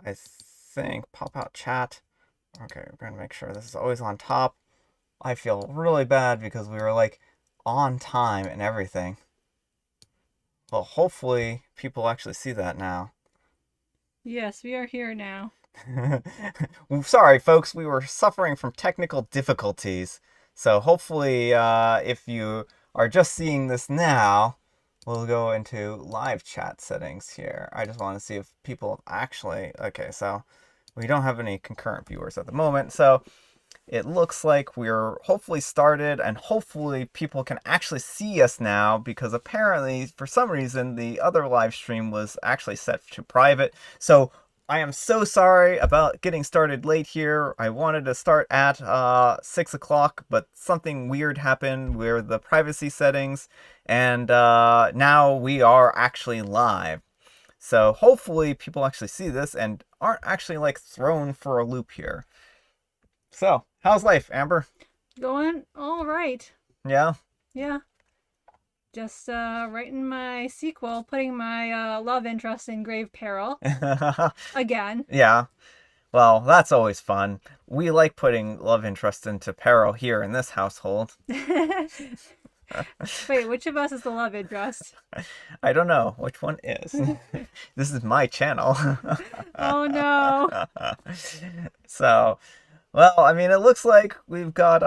I think. Pop out chat. Okay, we're going to make sure this is always on top. I feel really bad because we were like on time and everything. Well, hopefully people actually see that now. Yes, we are here now. Sorry, folks, we were suffering from technical difficulties. So hopefully, if you are just seeing this now, we'll go into live chat settings here. I just want to see if people actually... Okay, so we don't have any concurrent viewers at the moment. So it looks like we're hopefully started, and hopefully people can actually see us now, because apparently, for some reason, the other live stream was actually set to private. So I am so sorry about getting started late here. I wanted to start at 6 o'clock, but something weird happened with the privacy settings, and now we are actually live. So hopefully people actually see this and aren't actually like thrown for a loop here. So, how's life, Amber? Going all right. Yeah? Yeah. Just writing my sequel, putting my love interest in grave peril again. Yeah. Well, that's always fun. We like putting love interest into peril here in this household. Wait, which of us is the love interest? I don't know which one is. This is my channel. Oh no. So, well, I mean, it looks like we've got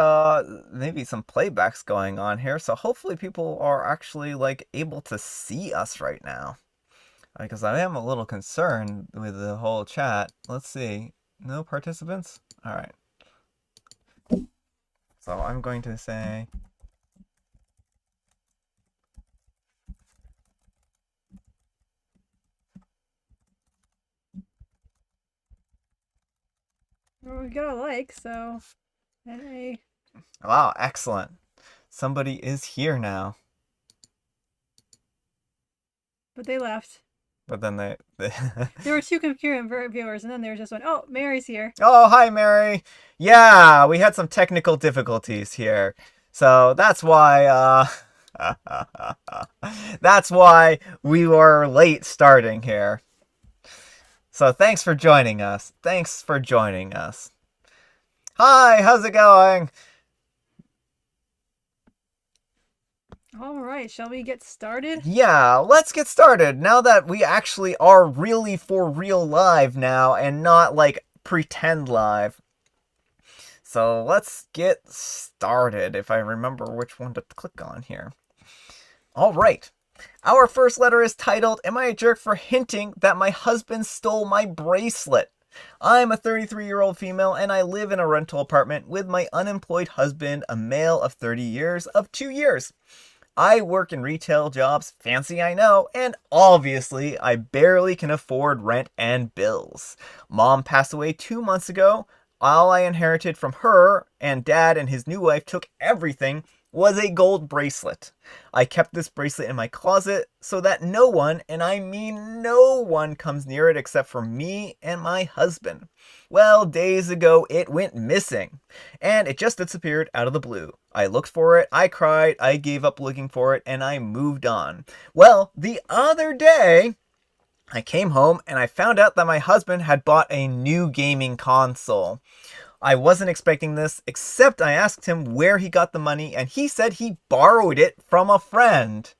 maybe some playbacks going on here, so hopefully people are actually like able to see us right now. Because I am a little concerned with the whole chat. Let's see. No participants? All right. So I'm going to say... Well, we got a like, so hey. Wow, excellent. Somebody is here now. But they left. But then they... There were two concurrent viewers, and then there was just one. Oh, Mary's here. Oh, hi, Mary. Yeah, we had some technical difficulties here. So that's why, that's why we were late starting here. So thanks for joining us. Thanks for joining us. Hi, how's it going? All right, shall we get started? Yeah, let's get started. Now that we actually are really for real live now and not like pretend live. So let's get started, if I remember which one to click on here. All right. Our first letter is titled, Am I a Jerk for Hinting That My Husband Stole My Bracelet? I'm a 33-year-old female and I live in a rental apartment with my unemployed husband, a male of 30 years of 2 years. I work in retail jobs, fancy I know, and obviously I barely can afford rent and bills. Mom passed away 2 months ago. All I inherited from her, and Dad and his new wife took everything, was a gold bracelet. I kept this bracelet in my closet so that no one, and I mean no one, comes near it except for me and my husband. Well, days ago it went missing, and it just disappeared out of the blue. I looked for it, I cried, I gave up looking for it, and I moved on. Well, the other day, I came home and I found out that my husband had bought a new gaming console. I wasn't expecting this, except I asked him where he got the money, and he said he borrowed it from a friend.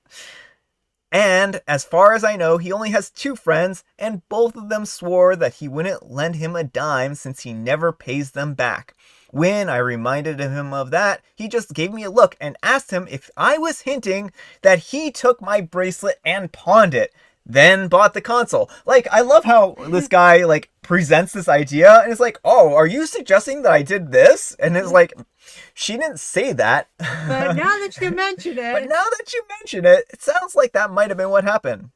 And as far as I know, he only has 2 friends, and both of them swore that he wouldn't lend him a dime since he never pays them back. When I reminded him of that, he just gave me a look and asked him if I was hinting that he took my bracelet and pawned it, then bought the console. Like, I love how this guy, like, presents this idea, and it's like, oh, are you suggesting that I did this? And it's like, she didn't say that. But now that you mention it... But now that you mention it, it sounds like that might have been what happened.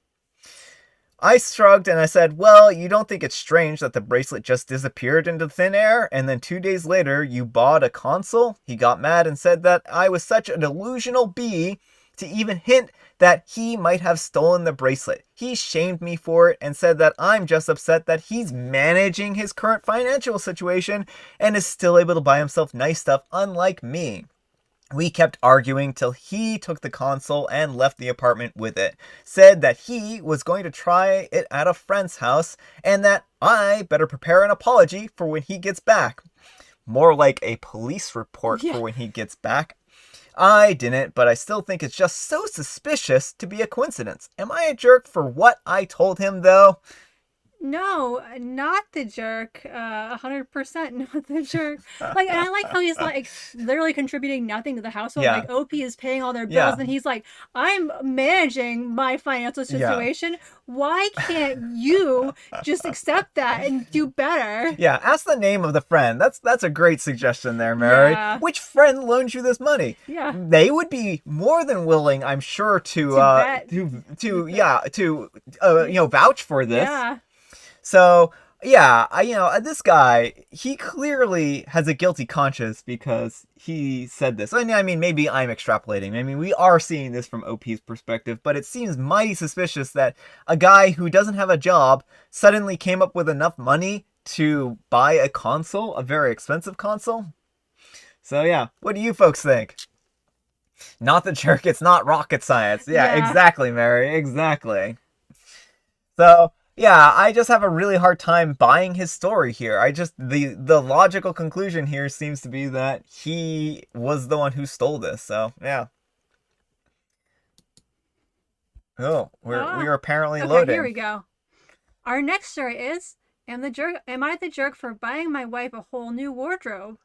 I shrugged and I said, well, you don't think it's strange that the bracelet just disappeared into thin air, and then 2 days later, you bought a console? He got mad and said that I was such a delusional bee to even hint that he might have stolen the bracelet. He shamed me for it and said that I'm just upset that he's managing his current financial situation and is still able to buy himself nice stuff unlike me. We kept arguing till he took the console and left the apartment with it. Said that he was going to try it at a friend's house and that I better prepare an apology for when he gets back. More like a police report Yeah. for when he gets back. I didn't, but I still think it's just so suspicious to be a coincidence. Am I a jerk for what I told him, though? No, not the jerk. 100% not the jerk. Like, and I like how he's like literally contributing nothing to the household. Yeah. Like, OP is paying all their bills, Yeah. and he's like, I'm managing my financial Yeah. situation. Why can't you just accept that and do better? Yeah, ask the name of the friend. That's a great suggestion there, Mary. Yeah. Which friend loaned you this money? Yeah. They would be more than willing, I'm sure, to bet. vouch for this. Yeah. So, yeah, this guy, he clearly has a guilty conscience because he said this. I mean, maybe I'm extrapolating. I mean, we are seeing this from OP's perspective, but it seems mighty suspicious that a guy who doesn't have a job suddenly came up with enough money to buy a console, a very expensive console. So, yeah, what do you folks think? Not the jerk, it's not rocket science. Yeah. Exactly, Mary, exactly. So... yeah, I just have a really hard time buying his story here. The logical conclusion here seems to be that he was the one who stole this. So, yeah. Oh, we're apparently loading. Here we go. Our next story is, am I the jerk for buying my wife a whole new wardrobe?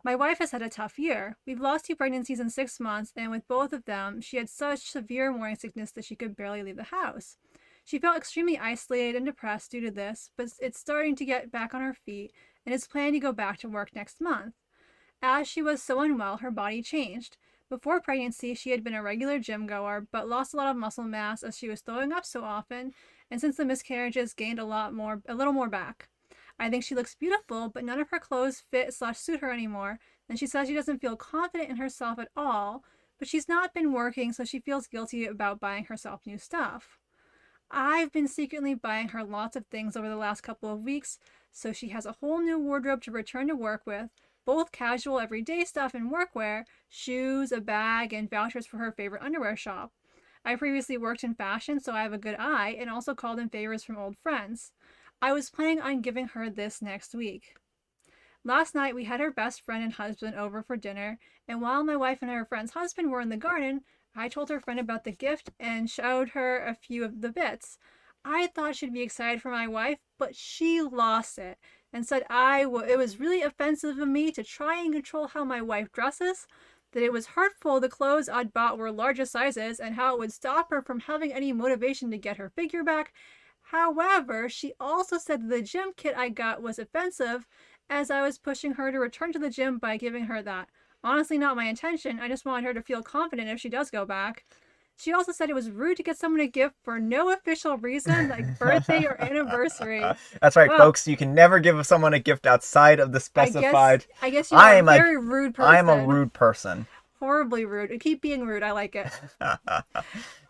My wife has had a tough year. We've lost 2 pregnancies in 6 months, and with both of them, she had such severe morning sickness that she could barely leave the house. She felt extremely isolated and depressed due to this, but it's starting to get back on her feet and is planning to go back to work next month. As she was so unwell, her body changed. Before pregnancy, she had been a regular gym goer, but lost a lot of muscle mass as she was throwing up so often, and since the miscarriages, gained a little more back. I think she looks beautiful, but none of her clothes fit/suit her anymore, and she says she doesn't feel confident in herself at all, but she's not been working, so she feels guilty about buying herself new stuff. I've been secretly buying her lots of things over the last couple of weeks, so she has a whole new wardrobe to return to work with, both casual everyday stuff and workwear, shoes, a bag, and vouchers for her favorite underwear shop. I previously worked in fashion, so I have a good eye, and also called in favors from old friends. I was planning on giving her this next week. Last night we had her best friend and husband over for dinner, and while my wife and her friend's husband were in the garden, I told her friend about the gift and showed her a few of the bits. I thought she'd be excited for my wife, but she lost it and said it was really offensive of me to try and control how my wife dresses, that it was hurtful the clothes I'd bought were larger sizes, and how it would stop her from having any motivation to get her figure back. However, she also said that the gym kit I got was offensive, as I was pushing her to return to the gym by giving her that. Honestly, not my intention. I just wanted her to feel confident if she does go back. She also said it was rude to get someone a gift for no official reason, like birthday or anniversary. That's right, folks. You can never give someone a gift outside of the specified. I guess you're a very rude person. I am a rude person. Horribly rude. Keep being rude. I like it.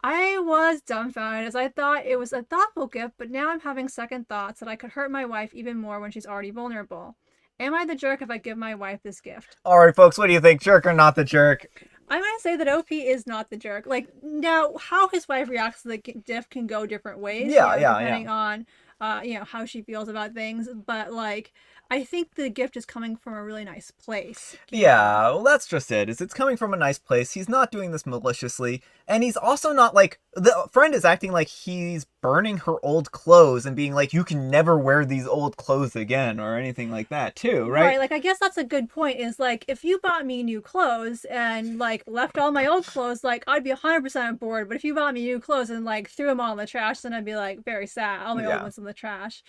I was dumbfounded as I thought it was a thoughtful gift, but now I'm having second thoughts that I could hurt my wife even more when she's already vulnerable. Am I the jerk if I give my wife this gift? All right, folks, what do you think? Jerk or not the jerk? I'm going to say that OP is not the jerk. Like, now, how his wife reacts to the gift can go different ways. Depending on, how she feels about things. But, like, I think the gift is coming from a really nice place. Yeah, well, that's just it. It's coming from a nice place. He's not doing this maliciously. And he's also not like... the friend is acting like he's burning her old clothes and being like, you can never wear these old clothes again or anything like that, too, right? Right, like, I guess that's a good point. Is, like, if you bought me new clothes and, like, left all my old clothes, like, I'd be 100% on board. But if you bought me new clothes and, like, threw them all in the trash, then I'd be, like, very sad. All my old ones in the trash.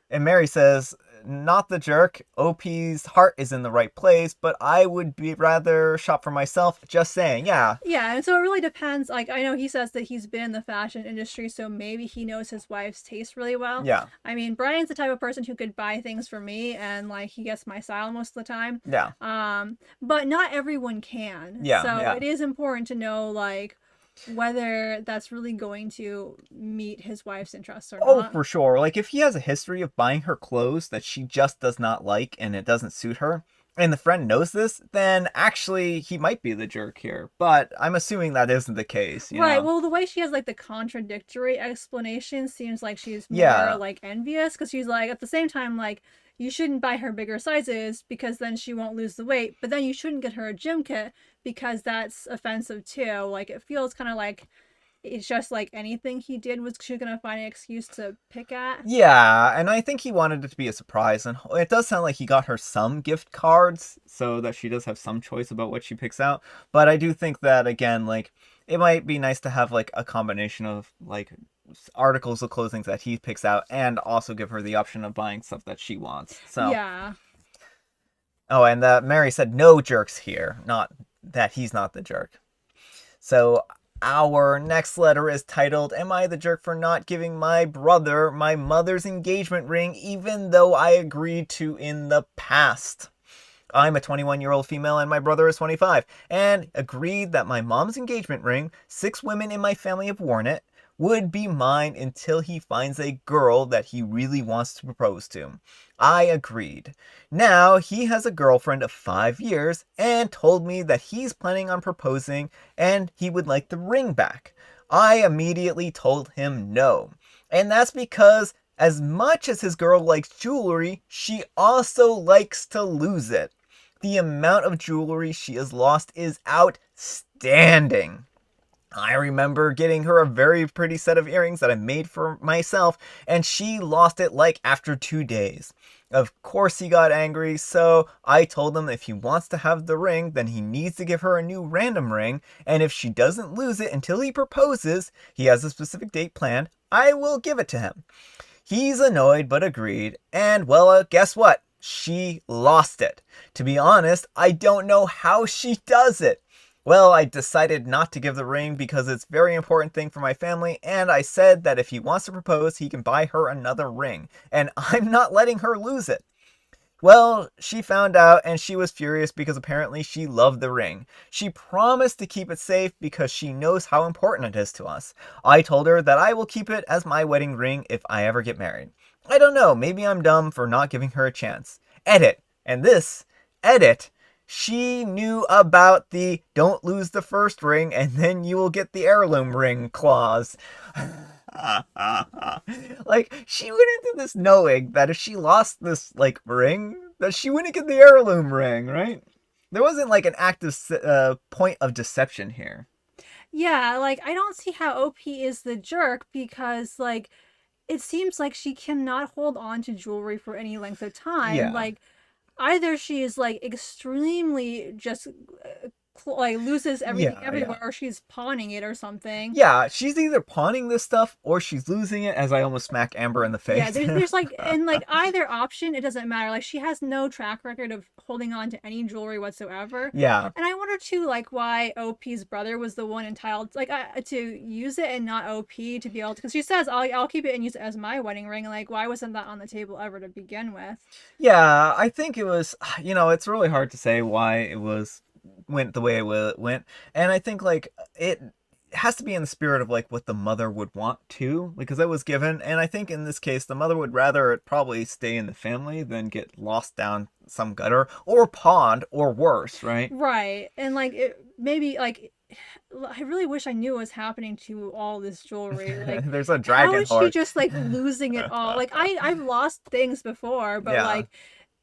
And Mary says, not the jerk. OP's heart is in the right place, but I would rather shop for myself. Just saying, yeah. Yeah, and so it really depends. Like, I know he says that he's been in the fashion industry, so maybe he knows his wife's taste really well. Yeah. I mean, Brian's the type of person who could buy things for me, and, like, he gets my style most of the time. Yeah. But not everyone can. Yeah. So it is important to know, like, whether that's really going to meet his wife's interests or not. Oh, for sure. Like, if he has a history of buying her clothes that she just does not like and it doesn't suit her, and the friend knows this, then actually he might be the jerk here. But I'm assuming that isn't the case, you Right. know? Well, the way she has like the contradictory explanation seems like she's more Yeah. like envious because she's like at the same time like you shouldn't buy her bigger sizes because then she won't lose the weight, but then you shouldn't get her a gym kit because that's offensive too. Like it feels kind of like it's just like anything he did was she gonna find an excuse to pick at. Yeah, and I think he wanted it to be a surprise, and it does sound like he got her some gift cards so that she does have some choice about what she picks out. But I do think that, again, like, it might be nice to have, like, a combination of, like, articles of clothing that he picks out and also give her the option of buying stuff that she wants. So, Yeah. oh, and Mary said no jerks here, not that he's not the jerk. So our next letter is titled, Am I the jerk for not giving my brother my mother's engagement ring even though I agreed to in the past? I'm a 21-year-old female and my brother is 25, and agreed that my mom's engagement ring, 6 women in my family have worn it, would be mine until he finds a girl that he really wants to propose to. I agreed. Now he has a girlfriend of 5 years and told me that he's planning on proposing and he would like the ring back. I immediately told him no. And that's because as much as his girl likes jewelry, she also likes to lose it. The amount of jewelry she has lost is outstanding. I remember getting her a very pretty set of earrings that I made for myself, and she lost it like after 2 days. Of course he got angry, so I told him if he wants to have the ring, then he needs to give her a new random ring, and if she doesn't lose it until he proposes, he has a specific date planned, I will give it to him. He's annoyed but agreed, and well, guess what? She lost it. To be honest, I don't know how she does it. Well, I decided not to give the ring because it's a very important thing for my family, and I said that if he wants to propose, he can buy her another ring, and I'm not letting her lose it. Well, she found out and she was furious because apparently she loved the ring. She promised to keep it safe because she knows how important it is to us. I told her that I will keep it as my wedding ring if I ever get married. I don't know, maybe I'm dumb for not giving her a chance. Edit. And this, edit. She knew about the don't lose the first ring and then you will get the heirloom ring clause. Like, she went into this knowing that if she lost this, like, ring, that she wouldn't get the heirloom ring, right? There wasn't, like, an active point of deception here. Yeah, like I don't see how OP is the jerk because like it seems like she cannot hold on to jewelry for any length of time. Yeah. Like either she is like extremely just like loses everything everywhere, or she's pawning it or something. Yeah, she's either pawning this stuff or she's losing it, as I almost smack Amber in the face. Yeah, there's like, and like either option, it doesn't matter. Like she has no track record of holding on to any jewelry whatsoever. Yeah. And I wonder too, like why OP's brother was the one entitled, like to use it and not OP to be able to, because she says I'll keep it and use it as my wedding ring. Like why wasn't that on the table ever to begin with? Yeah, I think it was, it's really hard to say why it went the way it went, and I think like it has to be in the spirit of like what the mother would want too, because it was given, and I think in this case the mother would rather it probably stay in the family than get lost down some gutter or pond or worse, right? Right, and like it maybe like I really wish I knew what was happening to all this jewelry. Like There's a dragon how is heart. she just like losing it all? Like I've lost things before, but like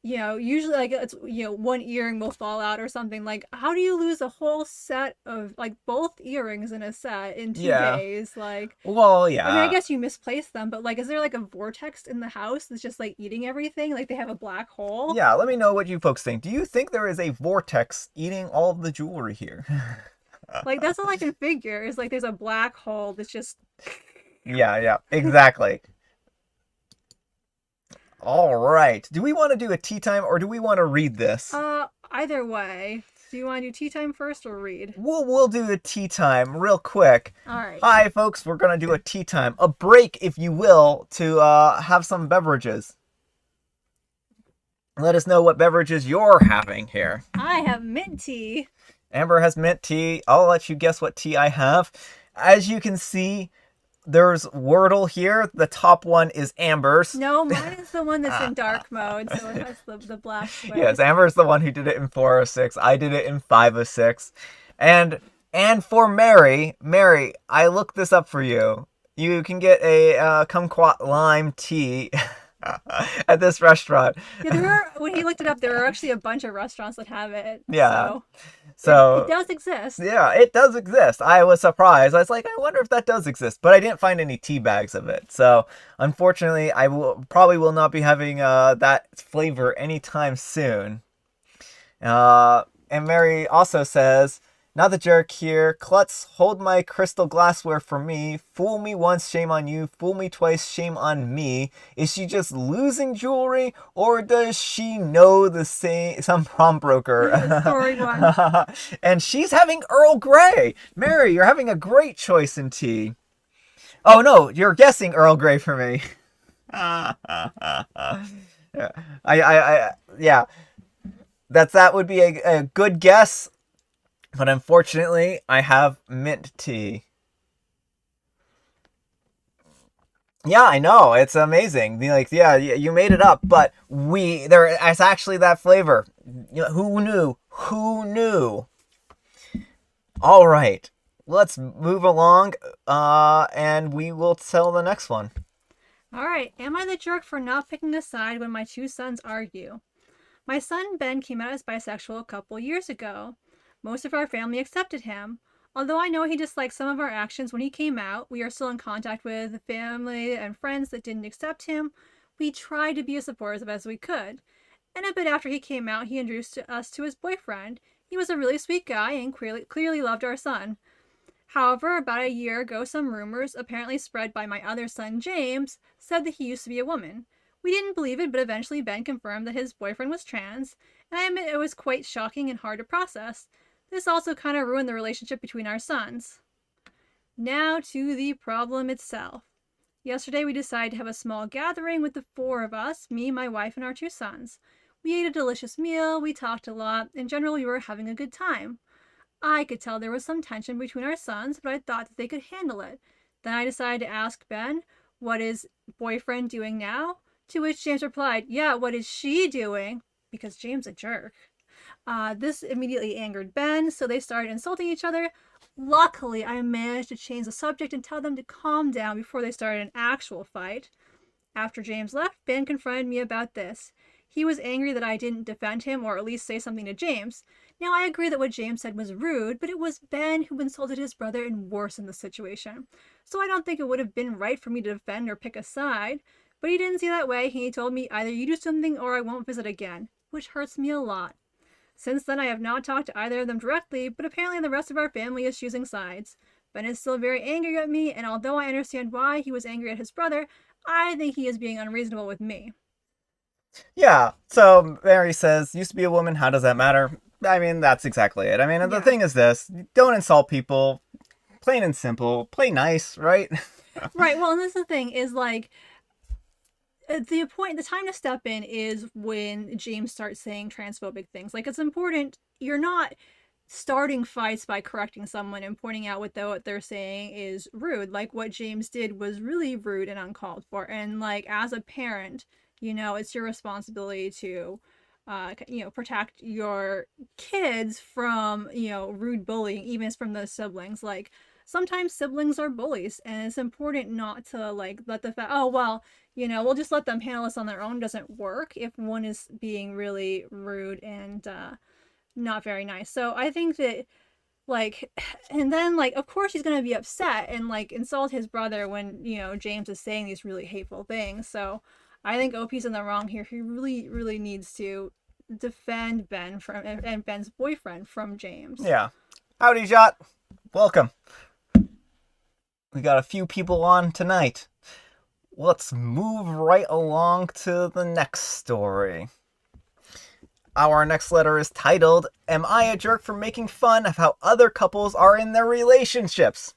usually like it's one earring will fall out or something. Like how do you lose a whole set of like both earrings in a set in 2 days? Like well, yeah. I mean, I guess you misplaced them, but like is there like a vortex in the house that's just like eating everything? Like they have a black hole? Yeah, let me know what you folks think. Do you think there is a vortex eating all of the jewelry here? Like that's all I can figure is like there's a black hole that's just yeah, exactly. All right. Do we want to do a tea time or do we want to read this? Either way. Do you want to do tea time first or read? We'll do a tea time real quick. All right. Hi, folks. We're going to do a tea time. A break, if you will, to have some beverages. Let us know what beverages you're having here. I have mint tea. Amber has mint tea. I'll let you guess what tea I have. As you can see, there's Wordle here. The top one is Amber's. No, mine is the one that's in dark mode, so it has the black square. Yes, Amber's the one who did it in 406. I did it in 506. And for Mary, I looked this up for you. You can get a kumquat lime tea at this restaurant. Yeah, when he looked it up, there are actually a bunch of restaurants that have it. Yeah. So it does exist. Yeah, it does exist. I was surprised. I was like, I wonder if that does exist. But I didn't find any tea bags of it. So, unfortunately, I probably will not be having that flavor anytime soon. And Mary also says, not the jerk here. Klutz, hold my crystal glassware for me. Fool me once, shame on you. Fool me twice, shame on me. Is she just losing jewelry, or does she know some prom broker? Story one. And she's having Earl Grey. Mary, you're having a great choice in tea. Oh no, you're guessing Earl Grey for me. Yeah. Yeah. That would be a good guess. But unfortunately, I have mint tea. Yeah, I know. It's amazing. Yeah, you made it up, but it's actually that flavor. Who knew? Who knew? All right. Let's move along, and we will tell the next one. All right. Am I the jerk for not picking a side when my two sons argue? My son Ben came out as bisexual a couple years ago. Most of our family accepted him. Although I know he disliked some of our actions when he came out, we are still in contact with family and friends that didn't accept him. We tried to be as supportive as we could. And a bit after he came out, he introduced us to his boyfriend. He was a really sweet guy and clearly loved our son. However, about a year ago, some rumors, apparently spread by my other son James, said that he used to be a woman. We didn't believe it, but eventually Ben confirmed that his boyfriend was trans, and I admit it was quite shocking and hard to process. This also kind of ruined the relationship between our sons. Now to the problem itself. Yesterday we decided to have a small gathering with the four of us, me, my wife, and our two sons. We ate a delicious meal, we talked a lot, in general we were having a good time. I could tell there was some tension between our sons, but I thought that they could handle it. Then I decided to ask Ben, what is boyfriend doing now? To which James replied, yeah, what is she doing? Because James a jerk. This immediately angered Ben, so they started insulting each other. Luckily, I managed to change the subject and tell them to calm down before they started an actual fight. After James left, Ben confronted me about this. He was angry that I didn't defend him or at least say something to James. Now, I agree that what James said was rude, but it was Ben who insulted his brother and worsened the situation. So I don't think it would have been right for me to defend or pick a side. But he didn't see that way. He told me either you do something or I won't visit again, which hurts me a lot. Since then, I have not talked to either of them directly, but apparently the rest of our family is choosing sides. Ben is still very angry at me, and although I understand why he was angry at his brother, I think he is being unreasonable with me. Yeah, so Mary says, used to be a woman, how does that matter? I mean, that's exactly it. I mean, the thing is this, don't insult people, plain and simple, play nice, right? Right, well, and this is the thing, is like, the time to step in is when James starts saying transphobic things. Like, it's important, you're not starting fights by correcting someone and pointing out what they're saying is rude. Like, what James did was really rude and uncalled for. And, like, as a parent, it's your responsibility to, protect your kids from, rude bullying, even from the siblings. Like, sometimes siblings are bullies, and it's important not to, like, let the fact, we'll just let them handle this on their own doesn't work if one is being really rude and not very nice. So I think that, like, and then, like, of course he's going to be upset and, like, insult his brother when, James is saying these really hateful things. So I think OP's in the wrong here. He really, really needs to defend Ben and Ben's boyfriend from James. Yeah. Howdy, Jot. Welcome. We got a few people on tonight. Let's move right along to the next story. Our next letter is titled, Am I a Jerk for Making Fun of How Other Couples Are in Their Relationships?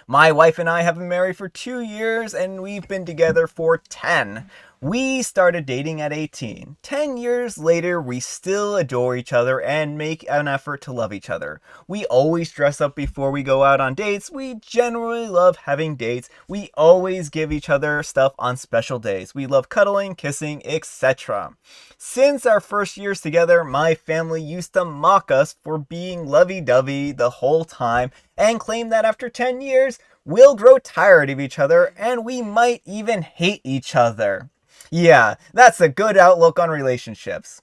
My wife and I have been married for 2 years and we've been together for 10. We started dating at 18. 10 years later, we still adore each other and make an effort to love each other. We always dress up before we go out on dates. We generally love having dates. We always give each other stuff on special days. We love cuddling, kissing, etc. Since our first years together, my family used to mock us for being lovey-dovey the whole time and claim that after 10 years, we'll grow tired of each other and we might even hate each other. Yeah, that's a good outlook on relationships.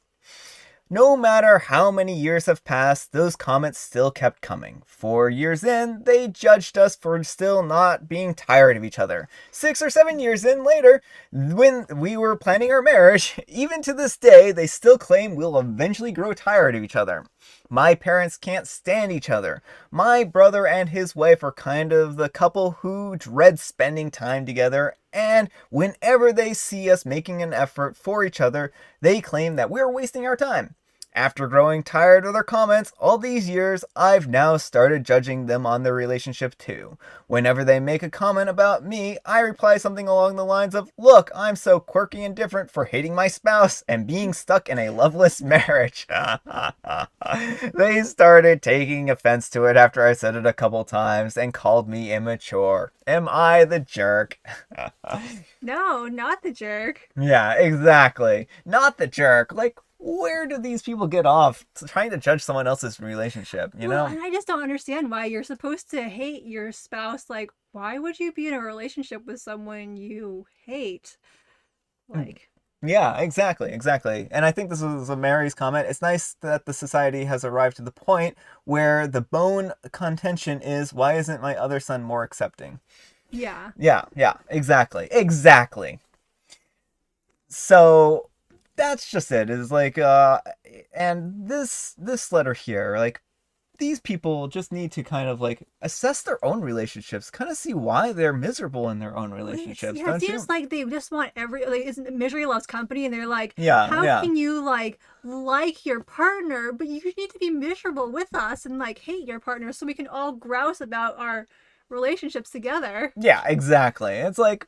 No matter how many years have passed, those comments still kept coming. 4 years in, they judged us for still not being tired of each other. 6 or 7 years in later, when we were planning our marriage, even to this day, they still claim we'll eventually grow tired of each other. My parents can't stand each other. My brother and his wife are kind of the couple who dread spending time together, and whenever they see us making an effort for each other, they claim that we're wasting our time. After growing tired of their comments all these years, I've now started judging them on their relationship too. Whenever they make a comment about me, I reply something along the lines of, "Look, I'm so quirky and different for hating my spouse and being stuck in a loveless marriage." They started taking offense to it after I said it a couple times and called me immature. Am I the jerk? No, not the jerk. Yeah, exactly. Not the jerk. Like, where do these people get off trying to judge someone else's relationship, you Well, know? and I just don't understand why you're supposed to hate your spouse. Like, why would you be in a relationship with someone you hate? Like, Yeah, exactly. And I think this was a Mary's comment. It's nice that the society has arrived to the point where the bone contention is, why isn't my other son more accepting? yeah. Yeah, exactly. So that's just it. Is like and this letter here, like, these people just need to kind of like assess their own relationships, kind of see why they're miserable in their own relationships, Yeah, it don't seems you? like they just want like isn't misery loves company, and they're like, how Yeah. can you like your partner, but you need to be miserable with us and like hate your partner so we can all grouse about our relationships together. Yeah, exactly. It's like,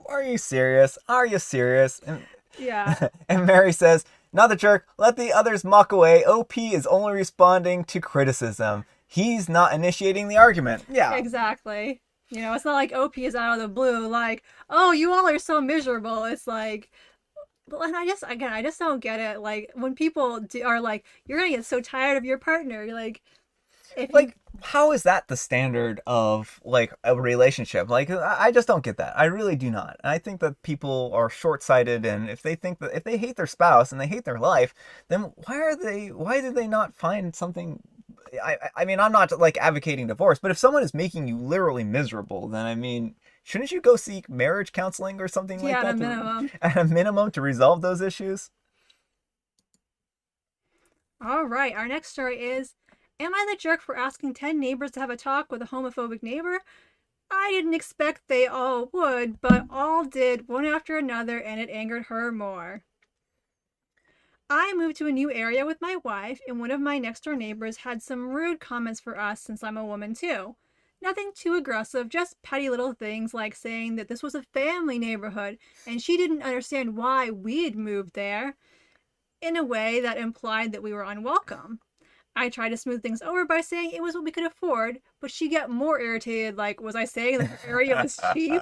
are you serious? Are you serious? And Yeah. and Mary says, "Not the jerk. Let the others mock away. OP is only responding to criticism. He's not initiating the argument." Yeah. Exactly. It's not like OP is out of the blue, like, oh, you all are so miserable. It's like, and I just don't get it. Like, when people are like, you're gonna get so tired of your partner. You're like, if you, Like, how is that the standard of like a relationship? Like, I just don't get that. I really do not. And I think that people are short-sighted, and if they think that if they hate their spouse and they hate their life, then why did they not find something? I mean, I'm not like advocating divorce, but if someone is making you literally miserable, then I mean, shouldn't you go seek marriage counseling or something like yeah, at a that minimum. at a minimum to resolve those issues? All right, our next story is, am I the jerk for asking 10 neighbors to have a talk with a homophobic neighbor? I didn't expect they all would, but all did, one after another, and it angered her more. I moved to a new area with my wife, and one of my next door neighbors had some rude comments for us since I'm a woman too. Nothing too aggressive, just petty little things like saying that this was a family neighborhood and she didn't understand why we'd moved there, in a way that implied that we were unwelcome. I tried to smooth things over by saying it was what we could afford, but she got more irritated, like, was I saying that the area was cheap?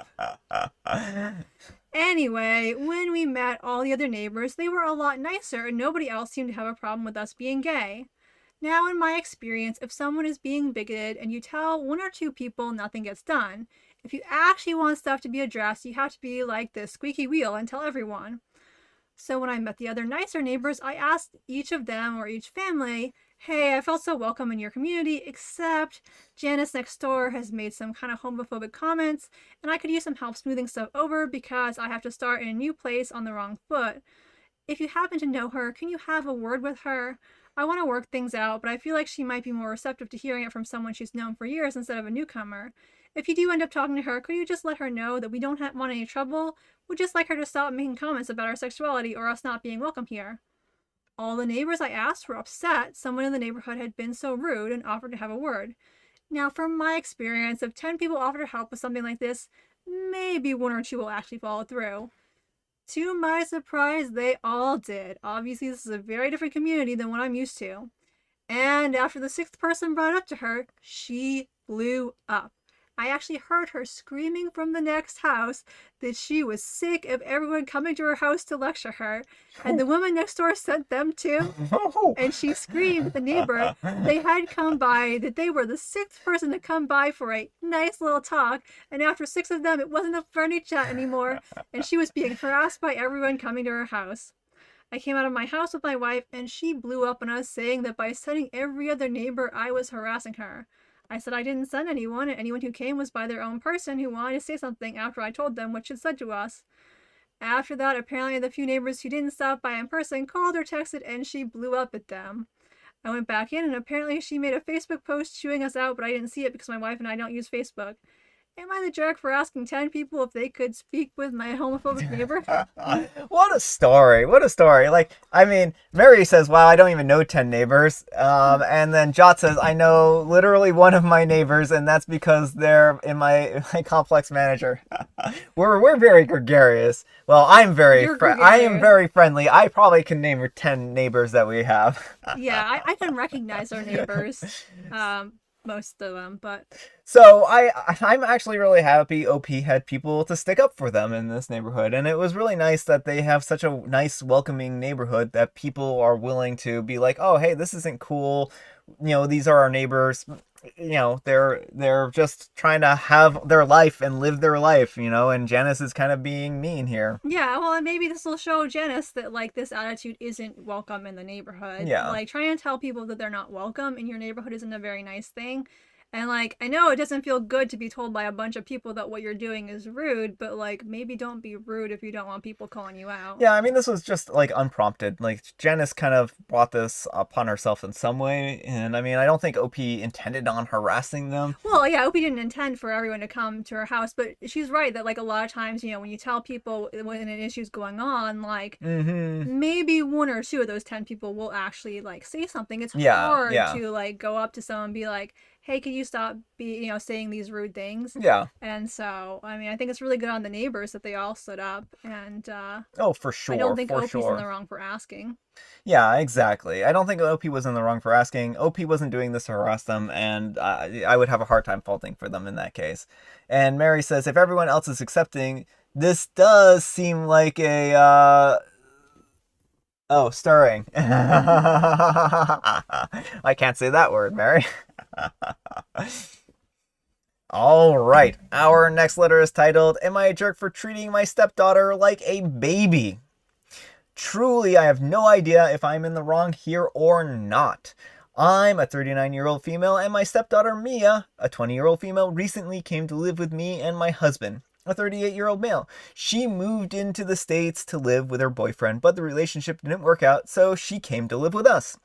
Anyway, when we met all the other neighbors, they were a lot nicer and nobody else seemed to have a problem with us being gay. Now, in my experience, if someone is being bigoted and you tell one or two people, nothing gets done. If you actually want stuff to be addressed, you have to be like the squeaky wheel and tell everyone. So when I met the other nicer neighbors, I asked each of them or each family, hey, I felt so welcome in your community, except Janice next door has made some kind of homophobic comments, and I could use some help smoothing stuff over because I have to start in a new place on the wrong foot. If you happen to know her, can you have a word with her? I want to work things out, but I feel like she might be more receptive to hearing it from someone she's known for years instead of a newcomer. If you do end up talking to her, could you just let her know that we don't want any trouble? We'd just like her to stop making comments about our sexuality or us not being welcome here. All the neighbors I asked were upset someone in the neighborhood had been so rude and offered to have a word. Now, from my experience, if 10 people offer to help with something like this, maybe one or two will actually follow through. To my surprise, they all did. Obviously, this is a very different community than what I'm used to. And after the sixth person brought it up to her, she blew up. I actually heard her screaming from the next house that she was sick of everyone coming to her house to lecture her. And the woman next door sent them too. And she screamed at the neighbor they had come by, that they were the sixth person to come by for a nice little talk. And after 6 of them, it wasn't a friendly chat anymore. And she was being harassed by everyone coming to her house. I came out of my house with my wife, and she blew up on us, saying that by sending every other neighbor, I was harassing her. I said I didn't send anyone, and anyone who came was by their own person who wanted to say something after I told them what she'd said to us. After that, apparently the few neighbors who didn't stop by in person called or texted, and she blew up at them. I went back in, and apparently she made a Facebook post chewing us out, but I didn't see it because my wife and I don't use Facebook. Am I the jerk for asking 10 people if they could speak with my homophobic neighbor? What a story. What a story. Like, I mean, Mary says, wow, I don't even know 10 neighbors. And then Jot says, I know literally one of my neighbors, and that's because they're in my complex manager. We're very gregarious. Well, I am very friendly. I probably can name 10 neighbors that we have. Yeah, I can recognize our neighbors. Most of them, but so I'm actually really happy OP had people to stick up for them in this neighborhood, and it was really nice that they have such a nice welcoming neighborhood that people are willing to be like, oh hey, this isn't cool, you know, these are our neighbors, you know, they're just trying to have their life and live their life, you know, and Janice is kind of being mean here. Yeah, well, and maybe this will show Janice that, like, this attitude isn't welcome in the neighborhood. Yeah. Like, trying to tell people that they're not welcome in your neighborhood isn't a very nice thing. And, like, I know it doesn't feel good to be told by a bunch of people that what you're doing is rude, but, like, maybe don't be rude if you don't want people calling you out. Yeah, I mean, this was just, like, unprompted. Like, Janice kind of brought this upon herself in some way, and, I mean, I don't think OP intended on harassing them. Well, yeah, OP didn't intend for everyone to come to her house, but she's right that, like, a lot of times, you know, when you tell people when an issue's going on, like, maybe 1 or 2 of those 10 people will actually, like, say something. It's hard to, like, go up to someone and be like, hey, can you stop saying these rude things? Yeah. And so, I mean, I think it's really good on the neighbors that they all stood up, and oh, for sure. I don't think OP's sure. in the wrong for asking. Yeah, exactly. I don't think OP was in the wrong for asking. OP wasn't doing this to harass them, and I would have a hard time faulting for them in that case. And Mary says, if everyone else is accepting, this does seem like a oh, stirring. I can't say that word, Mary. All right. Our next letter is titled, Am I a jerk for treating my stepdaughter like a baby? Truly, I have no idea if I'm in the wrong here or not. I'm a 39-year-old female, and my stepdaughter Mia, a 20-year-old female, recently came to live with me and my husband, a 38-year-old male. She moved into the States to live with her boyfriend, but the relationship didn't work out, so she came to live with us.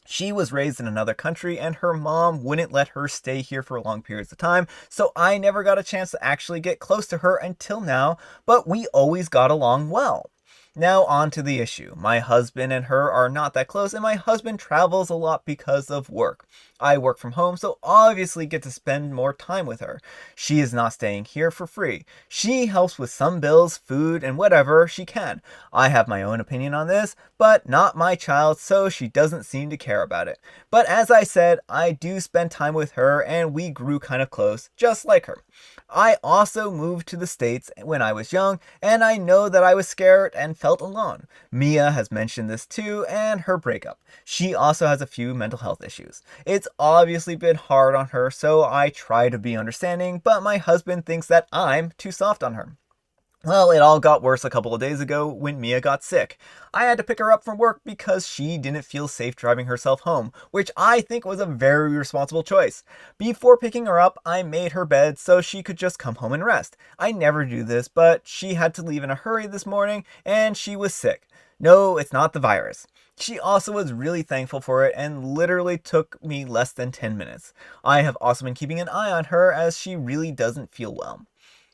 She was raised in another country, and her mom wouldn't let her stay here for long periods of time, so I never got a chance to actually get close to her until now, but we always got along well. Now on to the issue. My husband and her are not that close, and my husband travels a lot because of work. I work from home, so obviously get to spend more time with her. She is not staying here for free. She helps with some bills, food, and whatever she can. I have my own opinion on this, but not my child, so she doesn't seem to care about it. But as I said, I do spend time with her, and we grew kind of close, just like her. I also moved to the States when I was young, and I know that I was scared and felt alone. Mia has mentioned this too, and her breakup. She also has a few mental health issues. It's obviously been hard on her, so I try to be understanding, but my husband thinks that I'm too soft on her. Well, it all got worse a couple of days ago when Mia got sick. I had to pick her up from work because she didn't feel safe driving herself home, which I think was a very responsible choice. Before picking her up, I made her bed so she could just come home and rest. I never do this, but she had to leave in a hurry this morning, and she was sick. No, it's not the virus. She also was really thankful for it and literally took me less than 10 minutes. I have also been keeping an eye on her as she really doesn't feel well.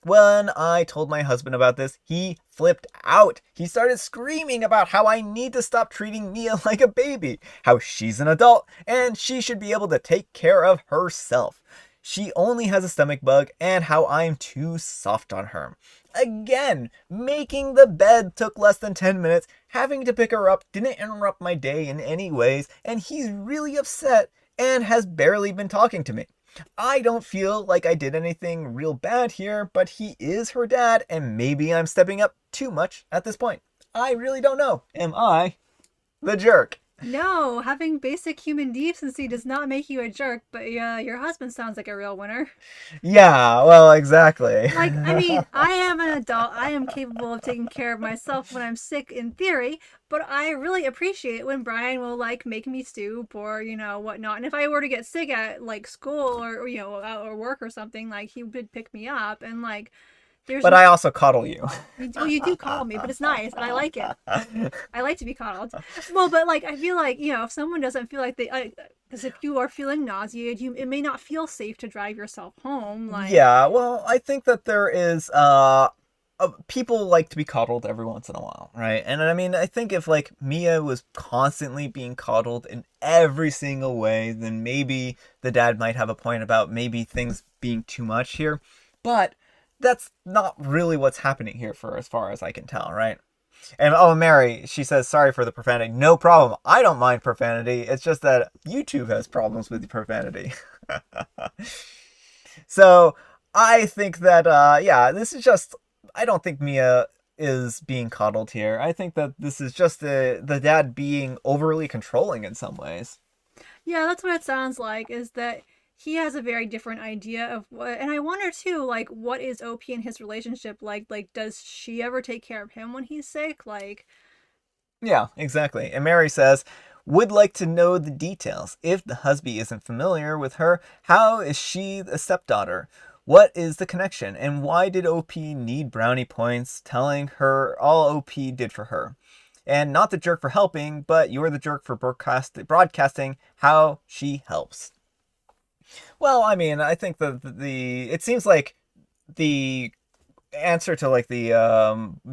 When I told my husband about this, he flipped out. He started screaming about how I need to stop treating Mia like a baby, how she's an adult, and she should be able to take care of herself. she only has a stomach bug, and how I'm too soft on her. Again, making the bed took less than 10 minutes, having to pick her up didn't interrupt my day in any ways, and he's really upset and has barely been talking to me. I don't feel like I did anything real bad here, but he is her dad, and maybe I'm stepping up too much at this point. I really don't know. Am I the jerk? No, having basic human decency does not make you a jerk, but your husband sounds like a real winner. Yeah, well, exactly. Like, I mean, I am an adult. I am capable of taking care of myself when I'm sick in theory, but I really appreciate when Brian will, like, make me soup or, whatnot. And if I were to get sick at, like, school or work or something, like, he would pick me up and, like, but I also coddle you. You do coddle me, but it's nice, and I like it. I like to be coddled. Well, but, like, I feel like, if someone doesn't feel like because if you are feeling nauseated, it may not feel safe to drive yourself home. Like, yeah, well, I think that there is, people like to be coddled every once in a while, right? And I mean, I think if, like, Mia was constantly being coddled in every single way, then maybe the dad might have a point about maybe things being too much here. But that's not really what's happening here, for as far as I can tell, right? And Mary, she says, sorry for the profanity. No problem. I don't mind profanity. It's just that YouTube has problems with the profanity. So I think that, this is just, I don't think Mia is being coddled here. I think that this is just the dad being overly controlling in some ways. Yeah, that's what it sounds like, is that he has a very different idea of what, and I wonder too, like, what is OP in his relationship like? Like, does she ever take care of him when he's sick? Like, yeah, exactly. And Mary says, would like to know the details. If the husband isn't familiar with her, how is she a stepdaughter? What is the connection? And why did OP need brownie points telling her all OP did for her? And not the jerk for helping, but you're the jerk for broadcasting how she helps. Well, I mean, I think it seems like the answer to, like, the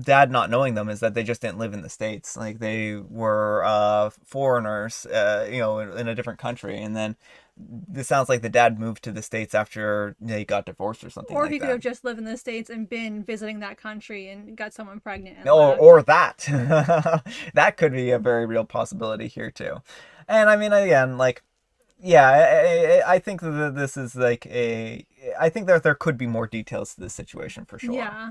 dad not knowing them is that they just didn't live in the States. Like, they were foreigners, in a different country, and then this sounds like the dad moved to the States after they got divorced or something. Or like he that. could have just lived in the States and been visiting that country and got someone pregnant. And or that. That could be a very real possibility here too. And I mean, again, like, yeah, I think that this is like I think that there could be more details to this situation for sure. Yeah.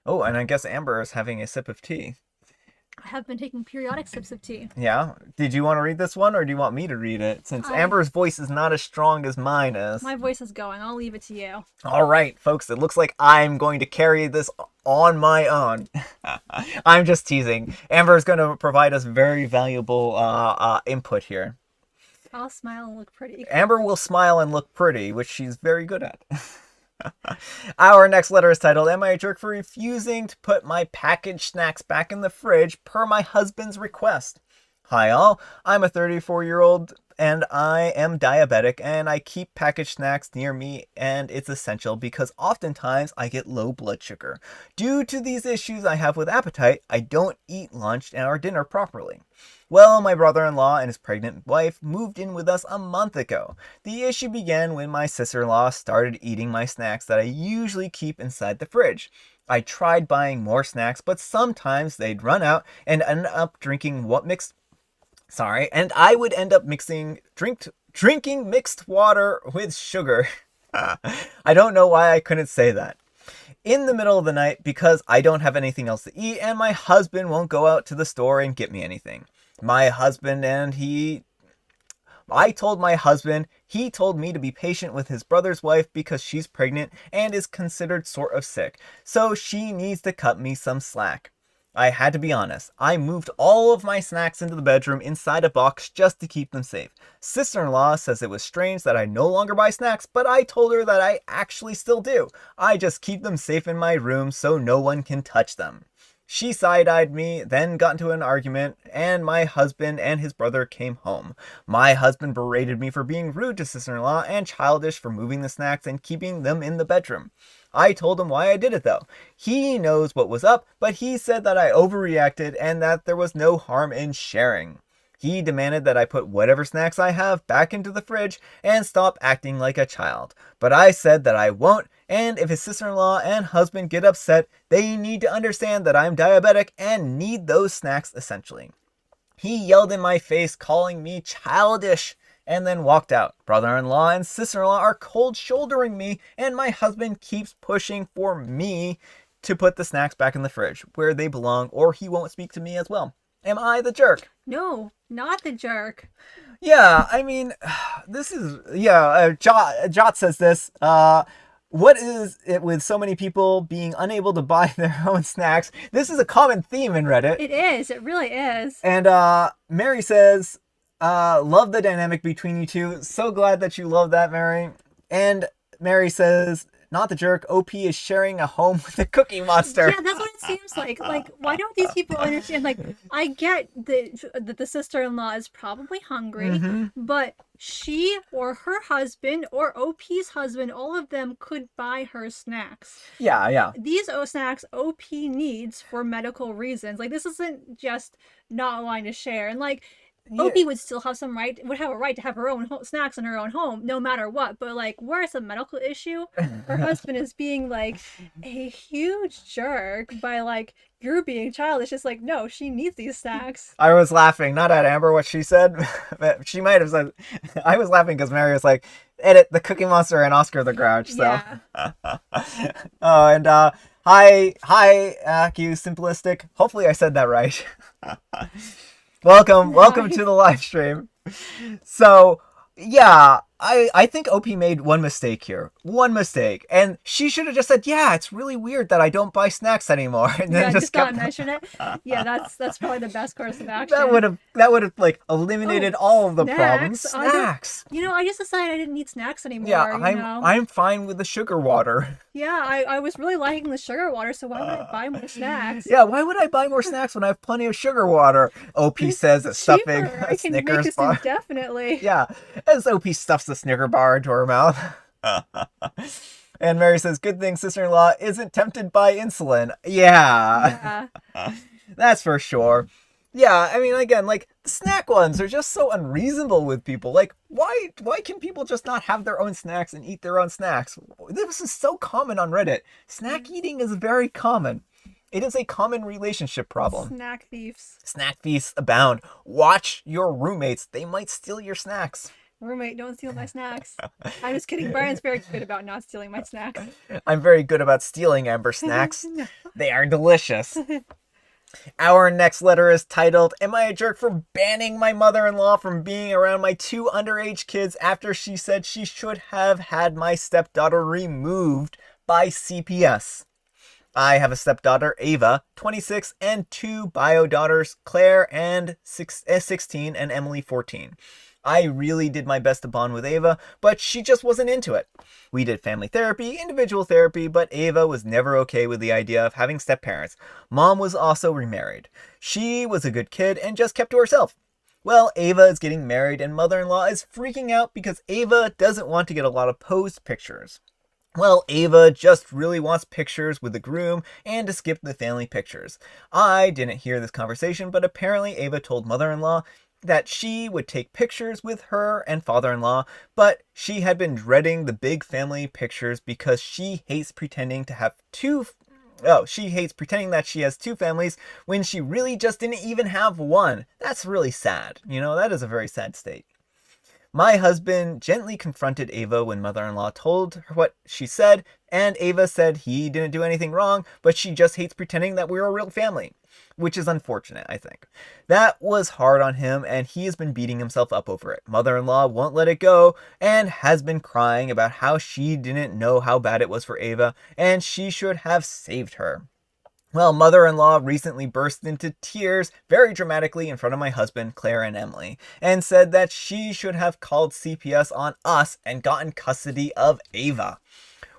Oh, and I guess Amber is having a sip of tea. I have been taking periodic sips of tea. Yeah? Did you want to read this one, or do you want me to read it? Since Amber's voice is not as strong as mine is. My voice is going. I'll leave it to you. All right, folks. It looks like I'm going to carry this on my own. I'm just teasing. Amber is going to provide us very valuable input here. I'll smile and look pretty. Amber will smile and look pretty, which she's very good at. Our next letter is titled, Am I a Jerk for Refusing to Put My Packaged Snacks Back in the Fridge per my husband's request? Hi all, I'm a 34-year-old and I am diabetic, and I keep packaged snacks near me, and it's essential because oftentimes I get low blood sugar. Due to these issues I have with appetite, I don't eat lunch or dinner properly. Well, my brother-in-law and his pregnant wife moved in with us a month ago. The issue began when my sister-in-law started eating my snacks that I usually keep inside the fridge. I tried buying more snacks, but sometimes they'd run out and end up drinking and I would end up drinking mixed water with sugar. I don't know why I couldn't say that. In the middle of the night because I don't have anything else to eat and my husband won't go out to the store and get me anything. I told my husband, he told me to be patient with his brother's wife because she's pregnant and is considered sort of sick, so she needs to cut me some slack. I had to be honest. I moved all of my snacks into the bedroom inside a box just to keep them safe. Sister-in-law says it was strange that I no longer buy snacks, but I told her that I actually still do. I just keep them safe in my room so no one can touch them. She side-eyed me, then got into an argument, and my husband and his brother came home. My husband berated me for being rude to sister-in-law and childish for moving the snacks and keeping them in the bedroom. I told him why I did it though. He knows what was up, but he said that I overreacted and that there was no harm in sharing. He demanded that I put whatever snacks I have back into the fridge and stop acting like a child. But I said that I won't, and if his sister-in-law and husband get upset, they need to understand that I'm diabetic and need those snacks essentially. He yelled in my face, calling me childish, and then walked out. Brother-in-law and sister-in-law are cold shouldering me, and my husband keeps pushing for me to put the snacks back in the fridge where they belong, or he won't speak to me as well. Am I the jerk? No, not the jerk. Yeah, I mean, this is, Jot says this, what is it with so many people being unable to buy their own snacks? This is a common theme in Reddit. It is, it really is. And Mary says, love the dynamic between you two. So glad that you love that, Mary. And Mary says, not the jerk, OP is sharing a home with the Cookie Monster. Yeah, that's what it seems like. Like, why don't these people understand? Like, I get that the sister-in-law is probably hungry, but she or her husband or OP's husband, all of them could buy her snacks. Yeah. These snacks OP needs for medical reasons. Like, this isn't just not wanting to share. And like, OP would still have would have a right to have her own snacks in her own home, no matter what. But like, where it's a medical issue, her husband is being like a huge jerk by like, you're being childish. It's like, no, she needs these snacks. I was laughing, not at Amber, what she said. She might have said, I was laughing because Mary was like, edit the Cookie Monster and Oscar the Grouch. So. Yeah. Oh, and hi, Q Simplistic. Hopefully I said that right. Welcome to the live stream. So, yeah, I think OP made one mistake here. One mistake. And she should have just said, yeah, it's really weird that I don't buy snacks anymore. And then just not mention it. Yeah, that's probably the best course of action. That would have like eliminated all of the problems. Snacks. I just decided I didn't need snacks anymore. Yeah, I'm fine with the sugar water. Yeah, I was really liking the sugar water, so why would I buy more snacks? Yeah, why would I buy more snacks when I have plenty of sugar water? OP says stuffing a Snickers bar. Indefinitely. Yeah, as OP stuffs the Snicker bar into her mouth. And Mary says, good thing sister-in-law isn't tempted by insulin. Yeah. That's for sure. Yeah, I mean, again, like, the snack ones are just so unreasonable with people. Like, why can people just not have their own snacks and eat their own snacks? This is so common on Reddit. Snack eating is very common. It is a common relationship problem. Snack thieves. Snack thieves abound. Watch your roommates. They might steal your snacks. Roommate, don't steal my snacks. I'm just kidding. Brian's very good about not stealing my snacks. I'm very good about stealing Amber snacks. They are delicious. Our next letter is titled, Am I a jerk for banning my mother-in-law from being around my 2 underage kids after she said she should have had my stepdaughter removed by CPS? I have a stepdaughter, Ava, 26, and 2 bio daughters, Claire and 16 and Emily, 14. I really did my best to bond with Ava, but she just wasn't into it. We did family therapy, individual therapy, but Ava was never okay with the idea of having step-parents. Mom was also remarried. She was a good kid and just kept to herself. Well, Ava is getting married and mother-in-law is freaking out because Ava doesn't want to get a lot of posed pictures. Well, Ava just really wants pictures with the groom and to skip the family pictures. I didn't hear this conversation, but apparently Ava told mother-in-law that she would take pictures with her and father-in-law, but she had been dreading the big family pictures because she hates pretending to have she hates pretending that she has 2 families when she really just didn't even have one. That's really sad. That is a very sad state. My husband gently confronted Ava when mother-in-law told her what she said, and Ava said he didn't do anything wrong, but she just hates pretending that we're a real family, which is unfortunate, I think. That was hard on him, and he has been beating himself up over it. Mother-in-law won't let it go, and has been crying about how she didn't know how bad it was for Ava, and she should have saved her. Well, mother-in-law recently burst into tears very dramatically in front of my husband, Claire and Emily, and said that she should have called CPS on us and gotten custody of Ava.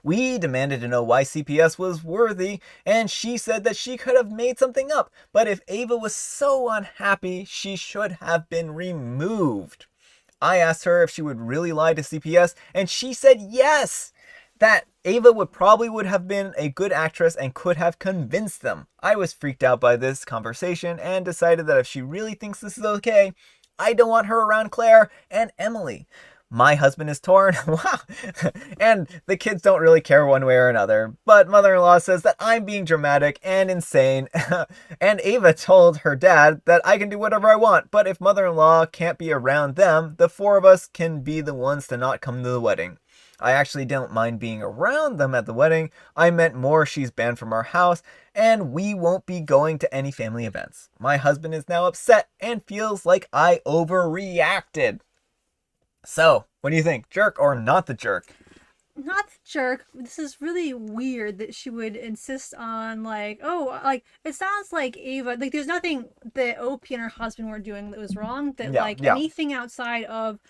We demanded to know why CPS was worthy, and she said that she could have made something up, but if Ava was so unhappy, she should have been removed. I asked her if she would really lie to CPS, and she said yes! That Ava would have been a good actress and could have convinced them. I was freaked out by this conversation and decided that if she really thinks this is okay, I don't want her around Claire and Emily. My husband is torn. Wow. And the kids don't really care one way or another. But mother-in-law says that I'm being dramatic and insane. And Ava told her dad that I can do whatever I want. But if mother-in-law can't be around them, the four of us can be the ones to not come to the wedding. I actually don't mind being around them at the wedding. I meant more she's banned from our house, and we won't be going to any family events. My husband is now upset and feels like I overreacted. So, what do you think? Jerk or not the jerk? Not the jerk. This is really weird that she would insist on, like, oh, like, it sounds like Ava, like, there's nothing that OP and her husband were doing that was wrong, that, Yeah. anything outside of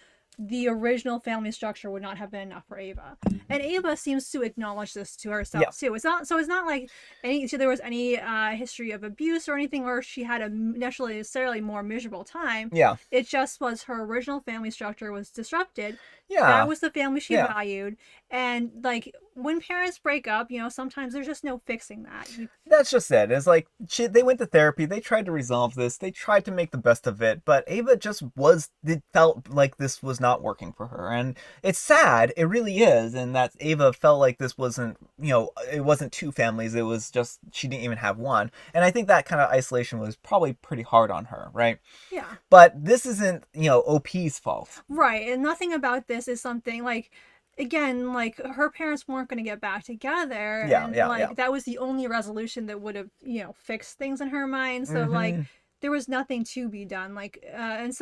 the original family structure would not have been enough for Ava. And Ava seems to acknowledge this to herself too. It's not like there was any history of abuse or anything, or she had a necessarily more miserable time. Yeah. It just was her original family structure was disrupted. Yeah. That was the family she valued. And like when parents break up, sometimes there's just no fixing that. That's just it. It's like they went to therapy. They tried to resolve this. They tried to make the best of it. But Ava just felt like this was not working for her. And it's sad. It really is. And that Ava felt like this wasn't, it wasn't two families. It was just, she didn't even have one. And I think that kind of isolation was probably pretty hard on her, right? Yeah. But this isn't, OP's fault. Right. And nothing about this is something like, again, like her parents weren't going to get back together. That was the only resolution that would have, fixed things in her mind. So like there was nothing to be done. Like, but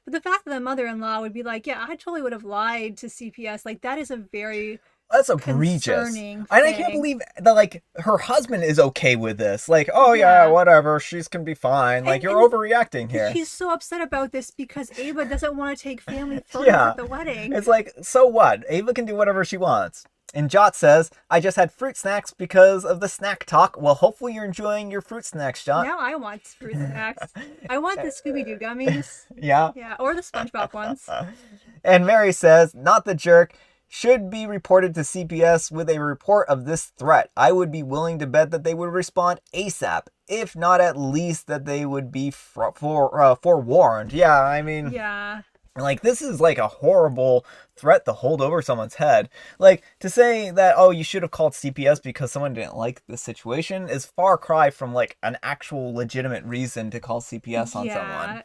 the fact that the mother-in-law would be like, yeah, I totally would have lied to CPS. Like that is a very That's egregious. And I can't believe that, like, her husband is okay with this. Like, oh, yeah, whatever. She's can be fine. Like, you're overreacting here. He's so upset about this because Ava doesn't want to take family photos at the wedding. It's like, so what? Ava can do whatever she wants. And Jot says, I just had fruit snacks because of the snack talk. Well, hopefully you're enjoying your fruit snacks, Jot. Now I want fruit snacks. I want the Scooby-Doo gummies. Yeah? Yeah, or the SpongeBob ones. And Mary says, not the jerk. Should be reported to CPS with a report of this threat. I would be willing to bet that they would respond ASAP, if not at least that they would be forewarned. Yeah, I mean... Yeah. Like, this is like a horrible threat to hold over someone's head. Like, to say that, oh, you should have called CPS because someone didn't like the situation is far cry from, like, an actual legitimate reason to call CPS on someone.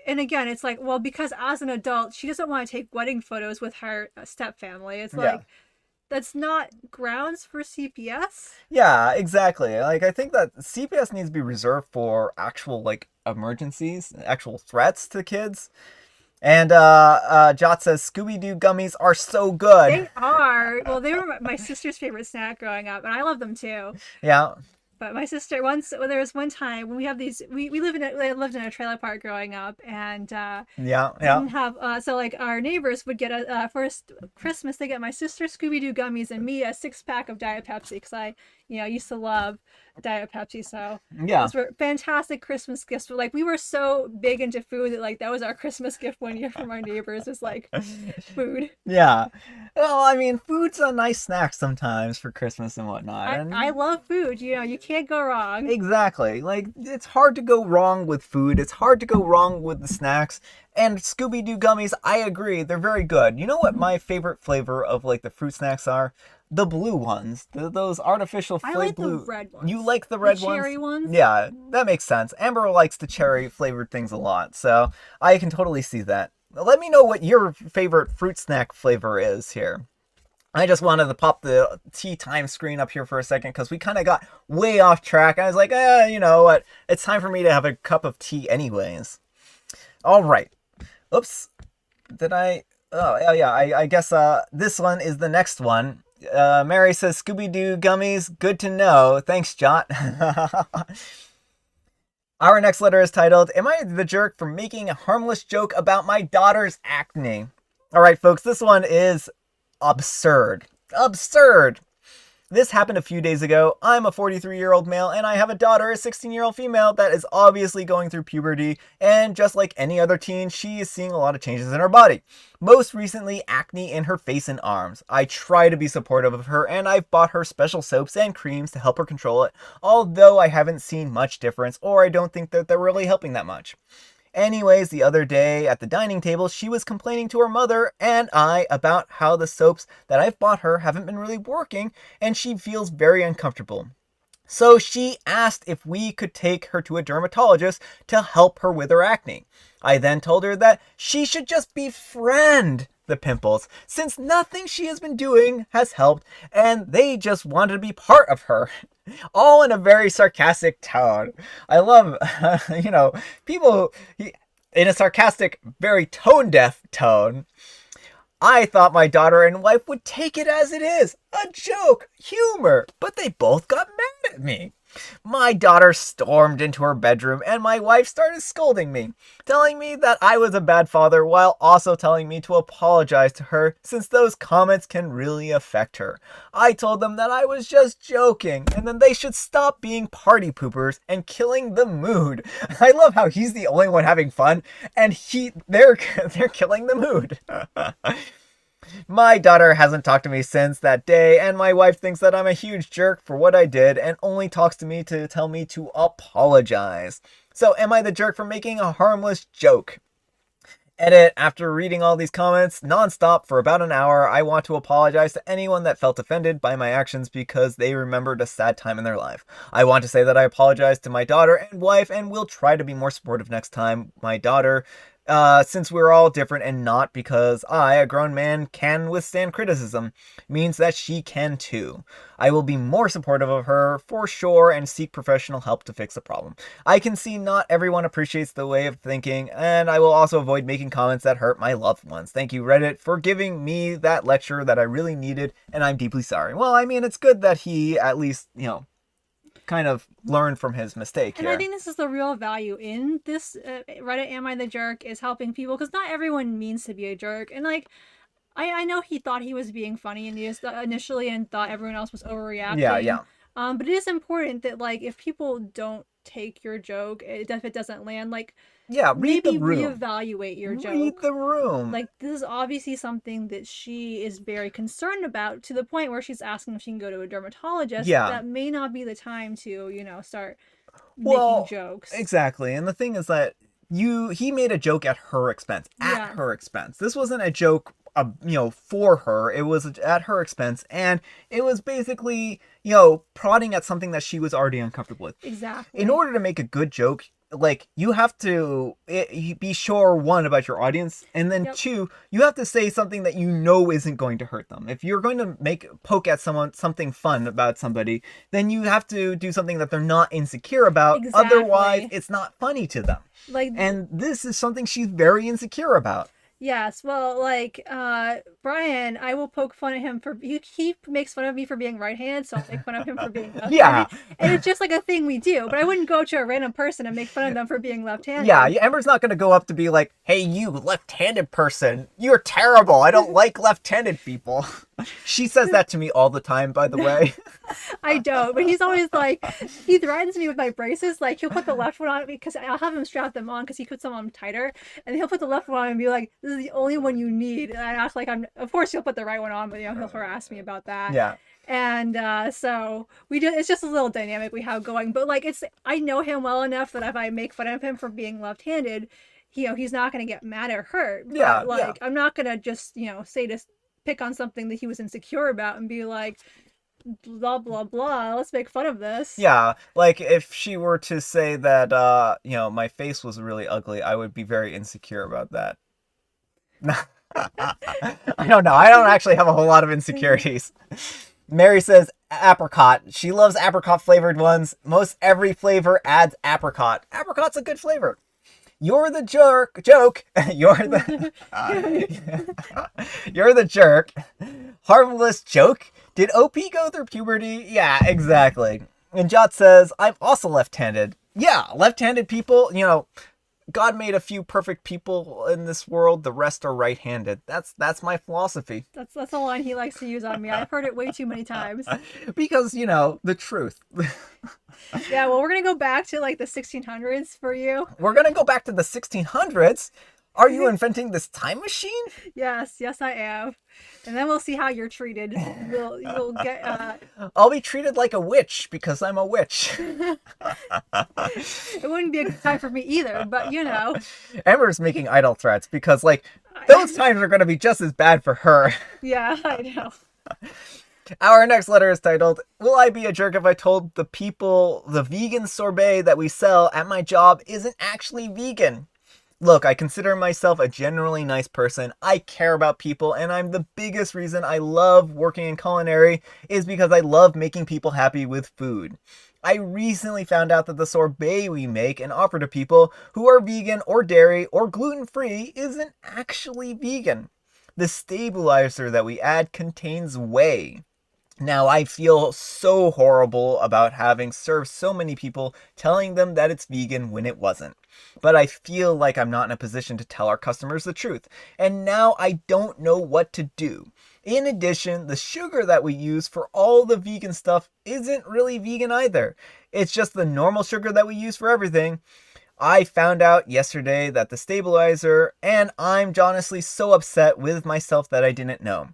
And again, it's like, well, because as an adult, she doesn't want to take wedding photos with her stepfamily. It's like, that's not grounds for CPS. Yeah, exactly. Like, I think that CPS needs to be reserved for actual, like, emergencies, actual threats to kids. And Jot says Scooby-Doo gummies are so good. They are. Well, they were my sister's favorite snack growing up, and I love them too. Yeah. But my sister there was one time when we have these. We lived in a trailer park growing up, and didn't have so like our neighbors would get a first Christmas they get my sister Scooby-Doo gummies and me a 6-pack of Diet Pepsi because I used to love Diet Pepsi. So those were fantastic Christmas gifts. But like we were so big into food that like that was our Christmas gift one year from our neighbors was like food. Yeah. Well, I mean, food's a nice snack sometimes for Christmas and whatnot. I love food. You can't go wrong. Exactly. Like, it's hard to go wrong with food. It's hard to go wrong with the snacks. And Scooby-Doo gummies, I agree. They're very good. You know what my favorite flavor of, like, the fruit snacks are? The blue ones. Those artificial I like blue. the red ones. You like the red ones? Cherry ones? Yeah, that makes sense. Amber likes the cherry flavored things a lot. So I can totally see that. Let me know what your favorite fruit snack flavor is here. I just wanted to pop the tea time screen up here for a second because we kind of got way off track. I was like, you know what? It's time for me to have a cup of tea anyways. All right. Oops. Did I? Oh, yeah. I guess this one is the next one. Mary says, Scooby-Doo gummies. Good to know. Thanks, Jot. Our next letter is titled, Am I the jerk for making a harmless joke about my daughter's acne? All right, folks, this one is absurd. Absurd! This happened a few days ago. I'm a 43-year-old male, and I have a daughter, a 16-year-old female, that is obviously going through puberty, and just like any other teen, she is seeing a lot of changes in her body. Most recently, acne in her face and arms. I try to be supportive of her, and I've bought her special soaps and creams to help her control it, although I haven't seen much difference, or I don't think that they're really helping that much. Anyways, the other day at the dining table, she was complaining to her mother and I about how the soaps that I've bought her haven't been really working, and she feels very uncomfortable. So she asked if we could take her to a dermatologist to help her with her acne. I then told her that she should just befriend the pimples, since nothing she has been doing has helped, and they just wanted to be part of her. All in a very sarcastic tone. I love, people in a sarcastic, very tone-deaf tone. I thought my daughter and wife would take it as it is, a joke, humor, but they both got mad at me. My daughter stormed into her bedroom and my wife started scolding me, telling me that I was a bad father while also telling me to apologize to her since those comments can really affect her. I told them that I was just joking and then they should stop being party poopers and killing the mood. I love how he's the only one having fun and they're killing the mood. My daughter hasn't talked to me since that day, and my wife thinks that I'm a huge jerk for what I did and only talks to me to tell me to apologize. So am I the jerk for making a harmless joke? Edit, after reading all these comments nonstop for about an hour, I want to apologize to anyone that felt offended by my actions because they remembered a sad time in their life. I want to say that I apologize to my daughter and wife and will try to be more supportive next time. My daughter, since we're all different and not because I, a grown man, can withstand criticism, means that she can too. I will be more supportive of her for sure and seek professional help to fix the problem. I can see not everyone appreciates the way of thinking, and I will also avoid making comments that hurt my loved ones. Thank you, Reddit, for giving me that lecture that I really needed, and I'm deeply sorry. Well, I mean, it's good that he at least, kind of learned from his mistake here. And I think this is the real value in this Reddit Am I the Jerk is helping people, because not everyone means to be a jerk. And I know he thought he was being funny and initially and thought everyone else was overreacting. Yeah. But it is important that if people don't take your joke, if it doesn't land, read the room. Reevaluate your joke. Read the room. This is obviously something that she is very concerned about, to the point where she's asking if she can go to a dermatologist. Yeah. That may not be the time to, start making jokes. Exactly. And the thing is that he made a joke at her expense. At her expense. This wasn't a joke for her. It was at her expense, and it was basically, prodding at something that she was already uncomfortable with. Exactly. In order to make a good joke, you have to be sure, one, about your audience, and then two, you have to say something that isn't going to hurt them. If you're going to poke at someone something fun about somebody, then you have to do something that they're not insecure about. Exactly. Otherwise, it's not funny to them. And this is something she's very insecure about. Yes, well, Brian, I will poke fun at him he makes fun of me for being right-handed, so I'll make fun of him for being left-handed. Yeah. And it's just a thing we do, but I wouldn't go to a random person and make fun of them for being left-handed. Yeah, Ember's not going to go up to be like, hey, you left-handed person, you're terrible, I don't like left-handed people. She says that to me all the time, by the way. I don't, but he's always he threatens me with my braces. He'll put the left one on because I'll have him strap them on because he puts them on tighter, and he'll put the left one on and be like, "This is the only one you need." And I act like of course he'll put the right one on, but he'll harass me about that. Yeah. And so we do. It's just a little dynamic we have going, but I know him well enough that if I make fun of him for being left-handed, he's not going to get mad or hurt. But, I'm not going to just pick on something that he was insecure about and be like, blah blah blah, let's make fun of this. Yeah, if she were to say that my face was really ugly, I would be very insecure about that. I don't know, I don't actually have a whole lot of insecurities. Mary says apricot. She loves apricot flavored ones. Most every flavor adds apricot. Apricot's a good flavor. You're the joke. You're the you're the jerk. Harmless joke. Did OP go through puberty? Yeah, exactly. And Jot says, I'm also left-handed. Yeah, left-handed people, God made a few perfect people in this world. The rest are right-handed. That's my philosophy. That's a line he likes to use on me. I've heard it way too many times. Because, the truth. Yeah, well, we're going to go back to the 1600s for you. We're going to go back to the 1600s? Are you inventing this time machine? Yes, I am. And then we'll see how you're treated. You'll get. I'll be treated like a witch because I'm a witch. It wouldn't be a good time for me either, but you know. Amber's making idle threats because, like, those times are going to be just as bad for her. Yeah, I know. Our next letter is titled, Will I be a jerk if I told the people the vegan sorbet that we sell at my job isn't actually vegan? Look, I consider myself a generally nice person. I care about people, and I'm the biggest reason I love working in culinary is because I love making people happy with food. I recently found out that the sorbet we make and offer to people who are vegan or dairy or gluten-free isn't actually vegan. The stabilizer that we add contains whey. Now, I feel so horrible about having served so many people telling them that it's vegan when it wasn't. But I feel like I'm not in a position to tell our customers the truth. And now I don't know what to do. In addition, the sugar that we use for all the vegan stuff isn't really vegan either. It's just the normal sugar that we use for everything. I found out yesterday that the stabilizer, and I'm honestly so upset with myself that I didn't know.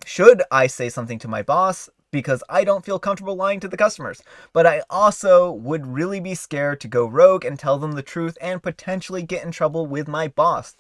Should I say something to my boss? Because I don't feel comfortable lying to the customers. But I also would really be scared to go rogue and tell them the truth and potentially get in trouble with my boss.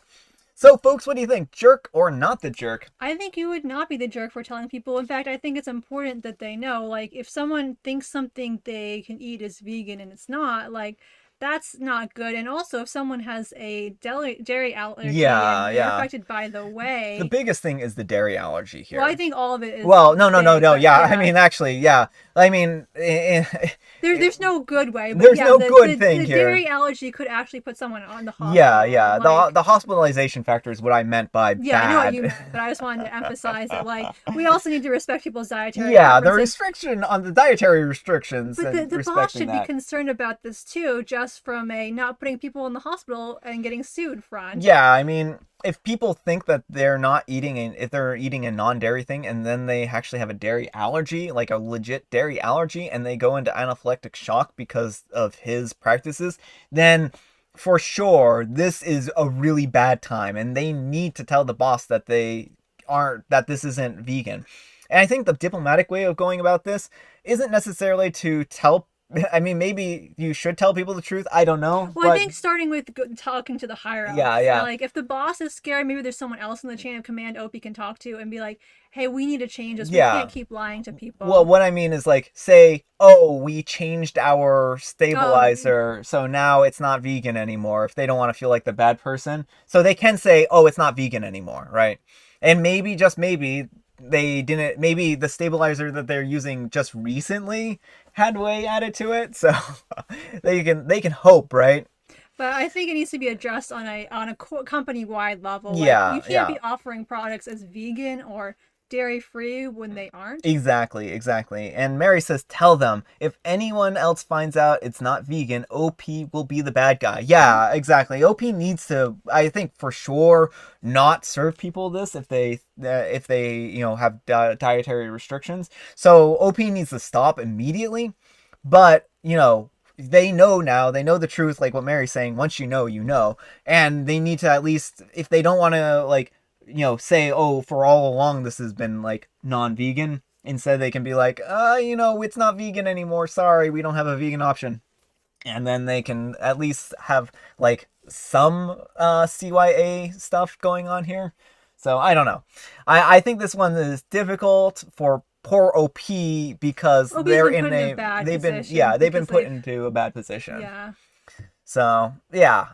So, folks, what do you think? Jerk or not the jerk? I think you would not be the jerk for telling people. In fact, I think it's important that they know. Like, if someone thinks something they can eat is vegan and it's not, like, that's not good. And also, if someone has a dairy allergy and they're affected by the whey. The biggest thing is the dairy allergy here. Well, I think all of it is. Well, no. Yeah, I mean, actually, yeah. I mean, there's no good way. But there's no good thing the here. The dairy allergy could actually put someone on the hospital. Yeah. Like, the hospitalization factor is what I meant by bad. I know what you meant, but I just wanted to emphasize that, like, we also need to respect people's dietary. Yeah, the restriction on the dietary restrictions. But the boss should be concerned about this too, just from a not putting people in the hospital and getting sued front. Yeah, I mean, if people think that they're not eating, if they're eating a non-dairy thing and then they actually have a dairy allergy, like a legit dairy allergy, and they go into anaphylactic shock because of his practices, then for sure this is a really bad time, and they need to tell the boss that that this isn't vegan. And I think the diplomatic way of going about this isn't necessarily to tell. I mean, maybe you should tell people the truth. I don't know. Well, I think starting with talking to the higher ups. Yeah. Like, if the boss is scared, maybe there's someone else in the chain of command Opie can talk to and be like, hey, we need to change this. Yeah. We can't keep lying to people. Well, what I mean is, like, say, oh, we changed our stabilizer, so now it's not vegan anymore, if they don't want to feel like the bad person. So they can say, oh, it's not vegan anymore, right? And maybe, just maybe, maybe the stabilizer that they're using just recently had whey added to it, so they can hope, right? But I think it needs to be addressed on a company-wide level. Like, Yeah, you can't be offering products as vegan or dairy-free when they aren't. Exactly. And Mary says, tell them, if anyone else finds out it's not vegan, OP will be the bad guy. Yeah, exactly. OP needs to, I think, for sure, not serve people this if they have dietary restrictions. So OP needs to stop immediately. But, they know now, they know the truth, like what Mary's saying, once you know, you know. And they need to at least, if they don't want to, like, say, oh, for all along this has been, like, non-vegan. Instead, they can be like, it's not vegan anymore. Sorry, we don't have a vegan option. And then they can at least have, like, some CYA stuff going on here. So, I don't know. I think this one is difficult for poor OP because they're in they've been put into a bad position. Yeah. So, yeah.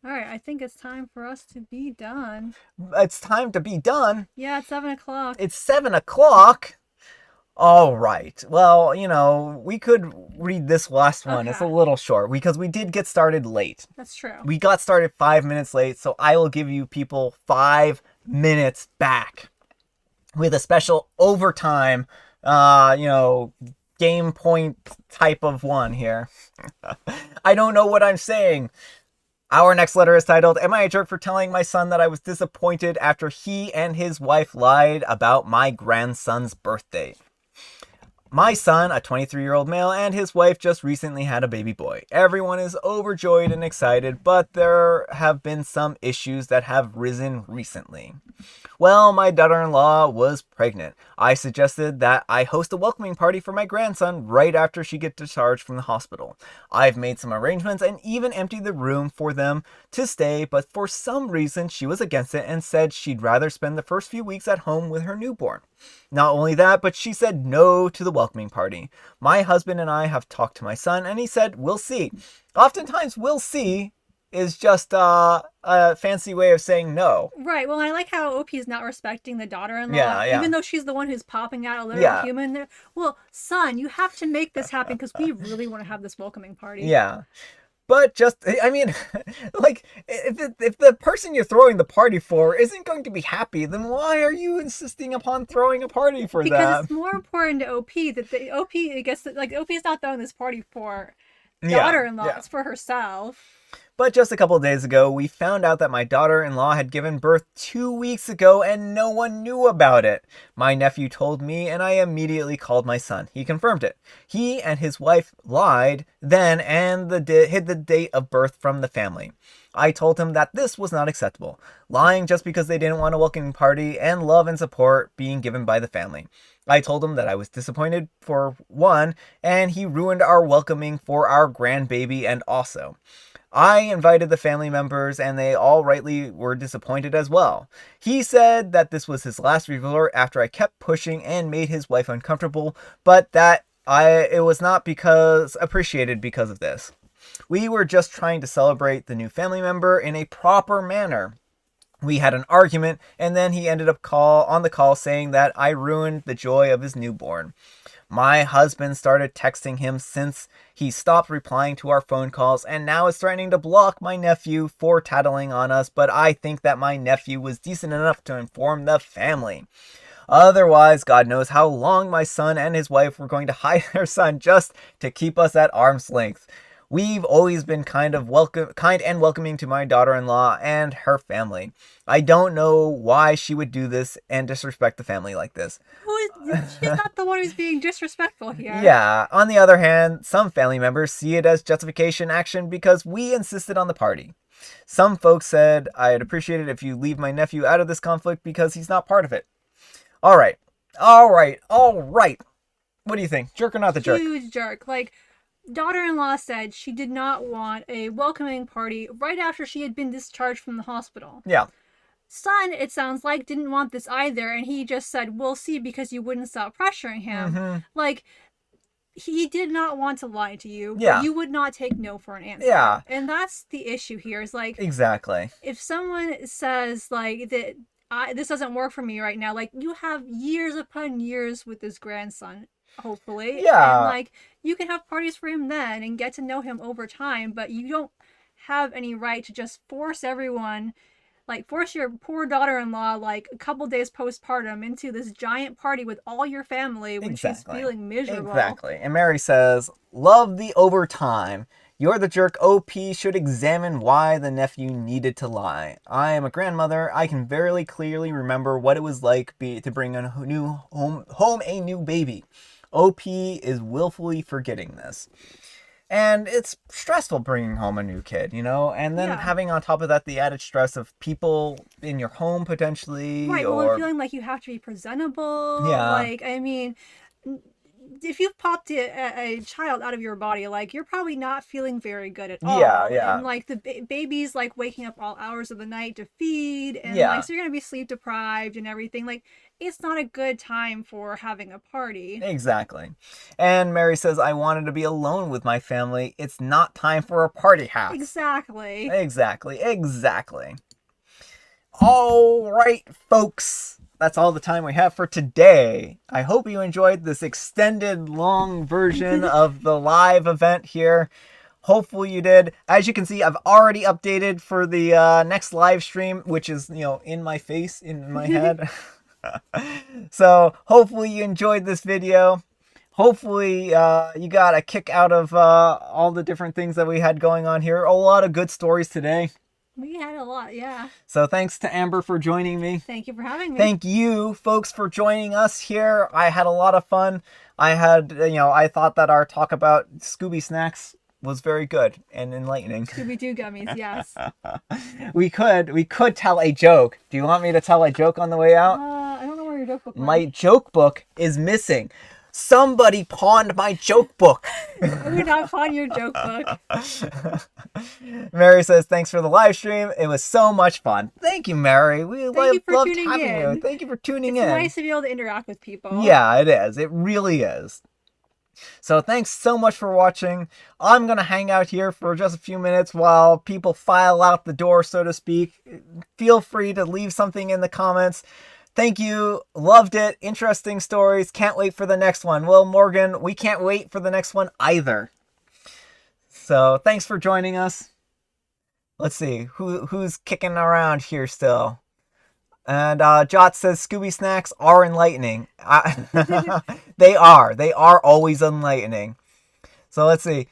All right, I think it's time for us to be done. It's time to be done? Yeah, it's 7 o'clock. It's 7 o'clock? All right. Well, we could read this last one. Okay. It's a little short because we did get started late. That's true. We got started 5 minutes late, so I will give you people 5 minutes back with a special overtime, game point type of one here. I don't know what I'm saying. Our next letter is titled, Am I a jerk for telling my son that I was disappointed after he and his wife lied about my grandson's birthday? My son, a 23-year-old male, and his wife just recently had a baby boy. Everyone is overjoyed and excited, but there have been some issues that have risen recently. Well, my daughter-in-law was pregnant. I suggested that I host a welcoming party for my grandson right after she gets discharged from the hospital. I've made some arrangements and even emptied the room for them to stay, but for some reason she was against it and said she'd rather spend the first few weeks at home with her newborn. Not only that, but she said no to the welcoming party. My husband and I have talked to my son and he said, we'll see. Oftentimes, we'll see is just a fancy way of saying no. Right. Well, I like how OP is not respecting the daughter-in-law, Yeah. even though she's the one who's popping out a literal human there. Well, son, you have to make this happen because we really want to have this welcoming party. Yeah. But just, I mean, like, if the person you're throwing the party for isn't going to be happy, then why are you insisting upon throwing a party for that? Because it's more important to OP that the OP, I guess, like, OP is not throwing this party for daughter-in-law. It's for herself. But just a couple of days ago, we found out that my daughter-in-law had given birth 2 weeks ago and no one knew about it. My nephew told me and I immediately called my son. He confirmed it. He and his wife lied then and hid the date of birth from the family. I told him that this was not acceptable. Lying just because they didn't want a welcoming party and love and support being given by the family. I told him that I was disappointed for one, and he ruined our welcoming for our grandbaby and also. I invited the family members and they all rightly were disappointed as well. He said that this was his last resort after I kept pushing and made his wife uncomfortable, but that it was not appreciated because of this. We were just trying to celebrate the new family member in a proper manner. We had an argument and then he ended up on the call saying that I ruined the joy of his newborn. My husband started texting him since he stopped replying to our phone calls and now is threatening to block my nephew for tattling on us, but I think that my nephew was decent enough to inform the family. Otherwise, God knows how long my son and his wife were going to hide their son just to keep us at arm's length. We've always been kind and welcoming to my daughter-in-law and her family. I don't know why she would do this and disrespect the family like this. She's not the one who's being disrespectful here. Yeah, on the other hand, some family members see it as justification action because we insisted on the party. Some folks said, I'd appreciate it if you leave my nephew out of this conflict because he's not part of it. All right. What do you think? Jerk or not the jerk? Huge jerk. Like, daughter-in-law said she did not want a welcoming party right after she had been discharged from the hospital. Yeah. Son, it sounds like, didn't want this either, and he just said, we'll see, because you wouldn't stop pressuring him. Mm-hmm. Like, he did not want to lie to you, yeah. but you would not take no for an answer. Yeah. And that's the issue here, is like... Exactly. If someone says, like, that this doesn't work for me right now, like, you have years upon years with this grandson, hopefully. Yeah. And, like, you can have parties for him then and get to know him over time, but you don't have any right to just force everyone... Like, force your poor daughter-in-law, like, a couple days postpartum into this giant party with all your family when she's feeling miserable. Exactly. And Mary says, love the overtime. You're the jerk. OP should examine why the nephew needed to lie. I am a grandmother. I can very clearly remember what it was like to bring a new home a new baby. OP is willfully forgetting this. And it's stressful bringing home a new kid, you know? And then having on top of that the added stress of people in your home potentially. Right, well, and feeling like you have to be presentable. Yeah. Like, I mean, if you've popped a child out of your body, like, you're probably not feeling very good at all. Yeah. And, like, the baby's, like, waking up all hours of the night to feed. And, like, so you're going to be sleep deprived and everything. Like, it's not a good time for having a party. Exactly. And Mary says, I wanted to be alone with my family. It's not time for a party hat. Exactly. All right, folks. That's all the time we have for today. I hope you enjoyed this extended, long version of the live event here. Hopefully you did. As you can see, I've already updated for the next live stream, which is, in my face, in my head. So hopefully you enjoyed this video. Hopefully you got a kick out of all the different things that we had going on here. A lot of good stories today. We had a lot, yeah. So thanks to Amber for joining me. Thank you for having me. Thank you, folks, for joining us here. I had a lot of fun. I thought that our talk about Scooby snacks was very good and enlightening. Scooby-Doo gummies, yes. We could tell a joke. Do you want me to tell a joke on the way out? I don't know where your joke book went. My joke book is missing. Somebody pawned my joke book. I would not pawn your joke book. Mary says, thanks for the live stream. It was so much fun. Thank you, Mary. We loved tuning having in. you. Thank you for tuning It's in. nice to be able to interact with people. Yeah, it is. It really is. So thanks so much for watching. I'm going to hang out here for just a few minutes while people file out the door, so to speak. Feel free to leave something in the comments. Thank you. Loved it. Interesting stories. Can't wait for the next one. Well, Morgan, we can't wait for the next one either. So thanks for joining us. Let's see. Who's kicking around here still? And Jot says Scooby snacks are enlightening. They are. They are always enlightening. So let's see.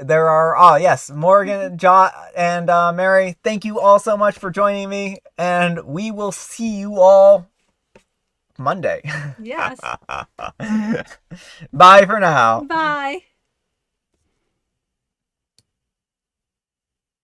There are, yes, Morgan, Jot, and Mary. Thank you all so much for joining me. And we will see you all Monday. Yes. Bye for now. Bye.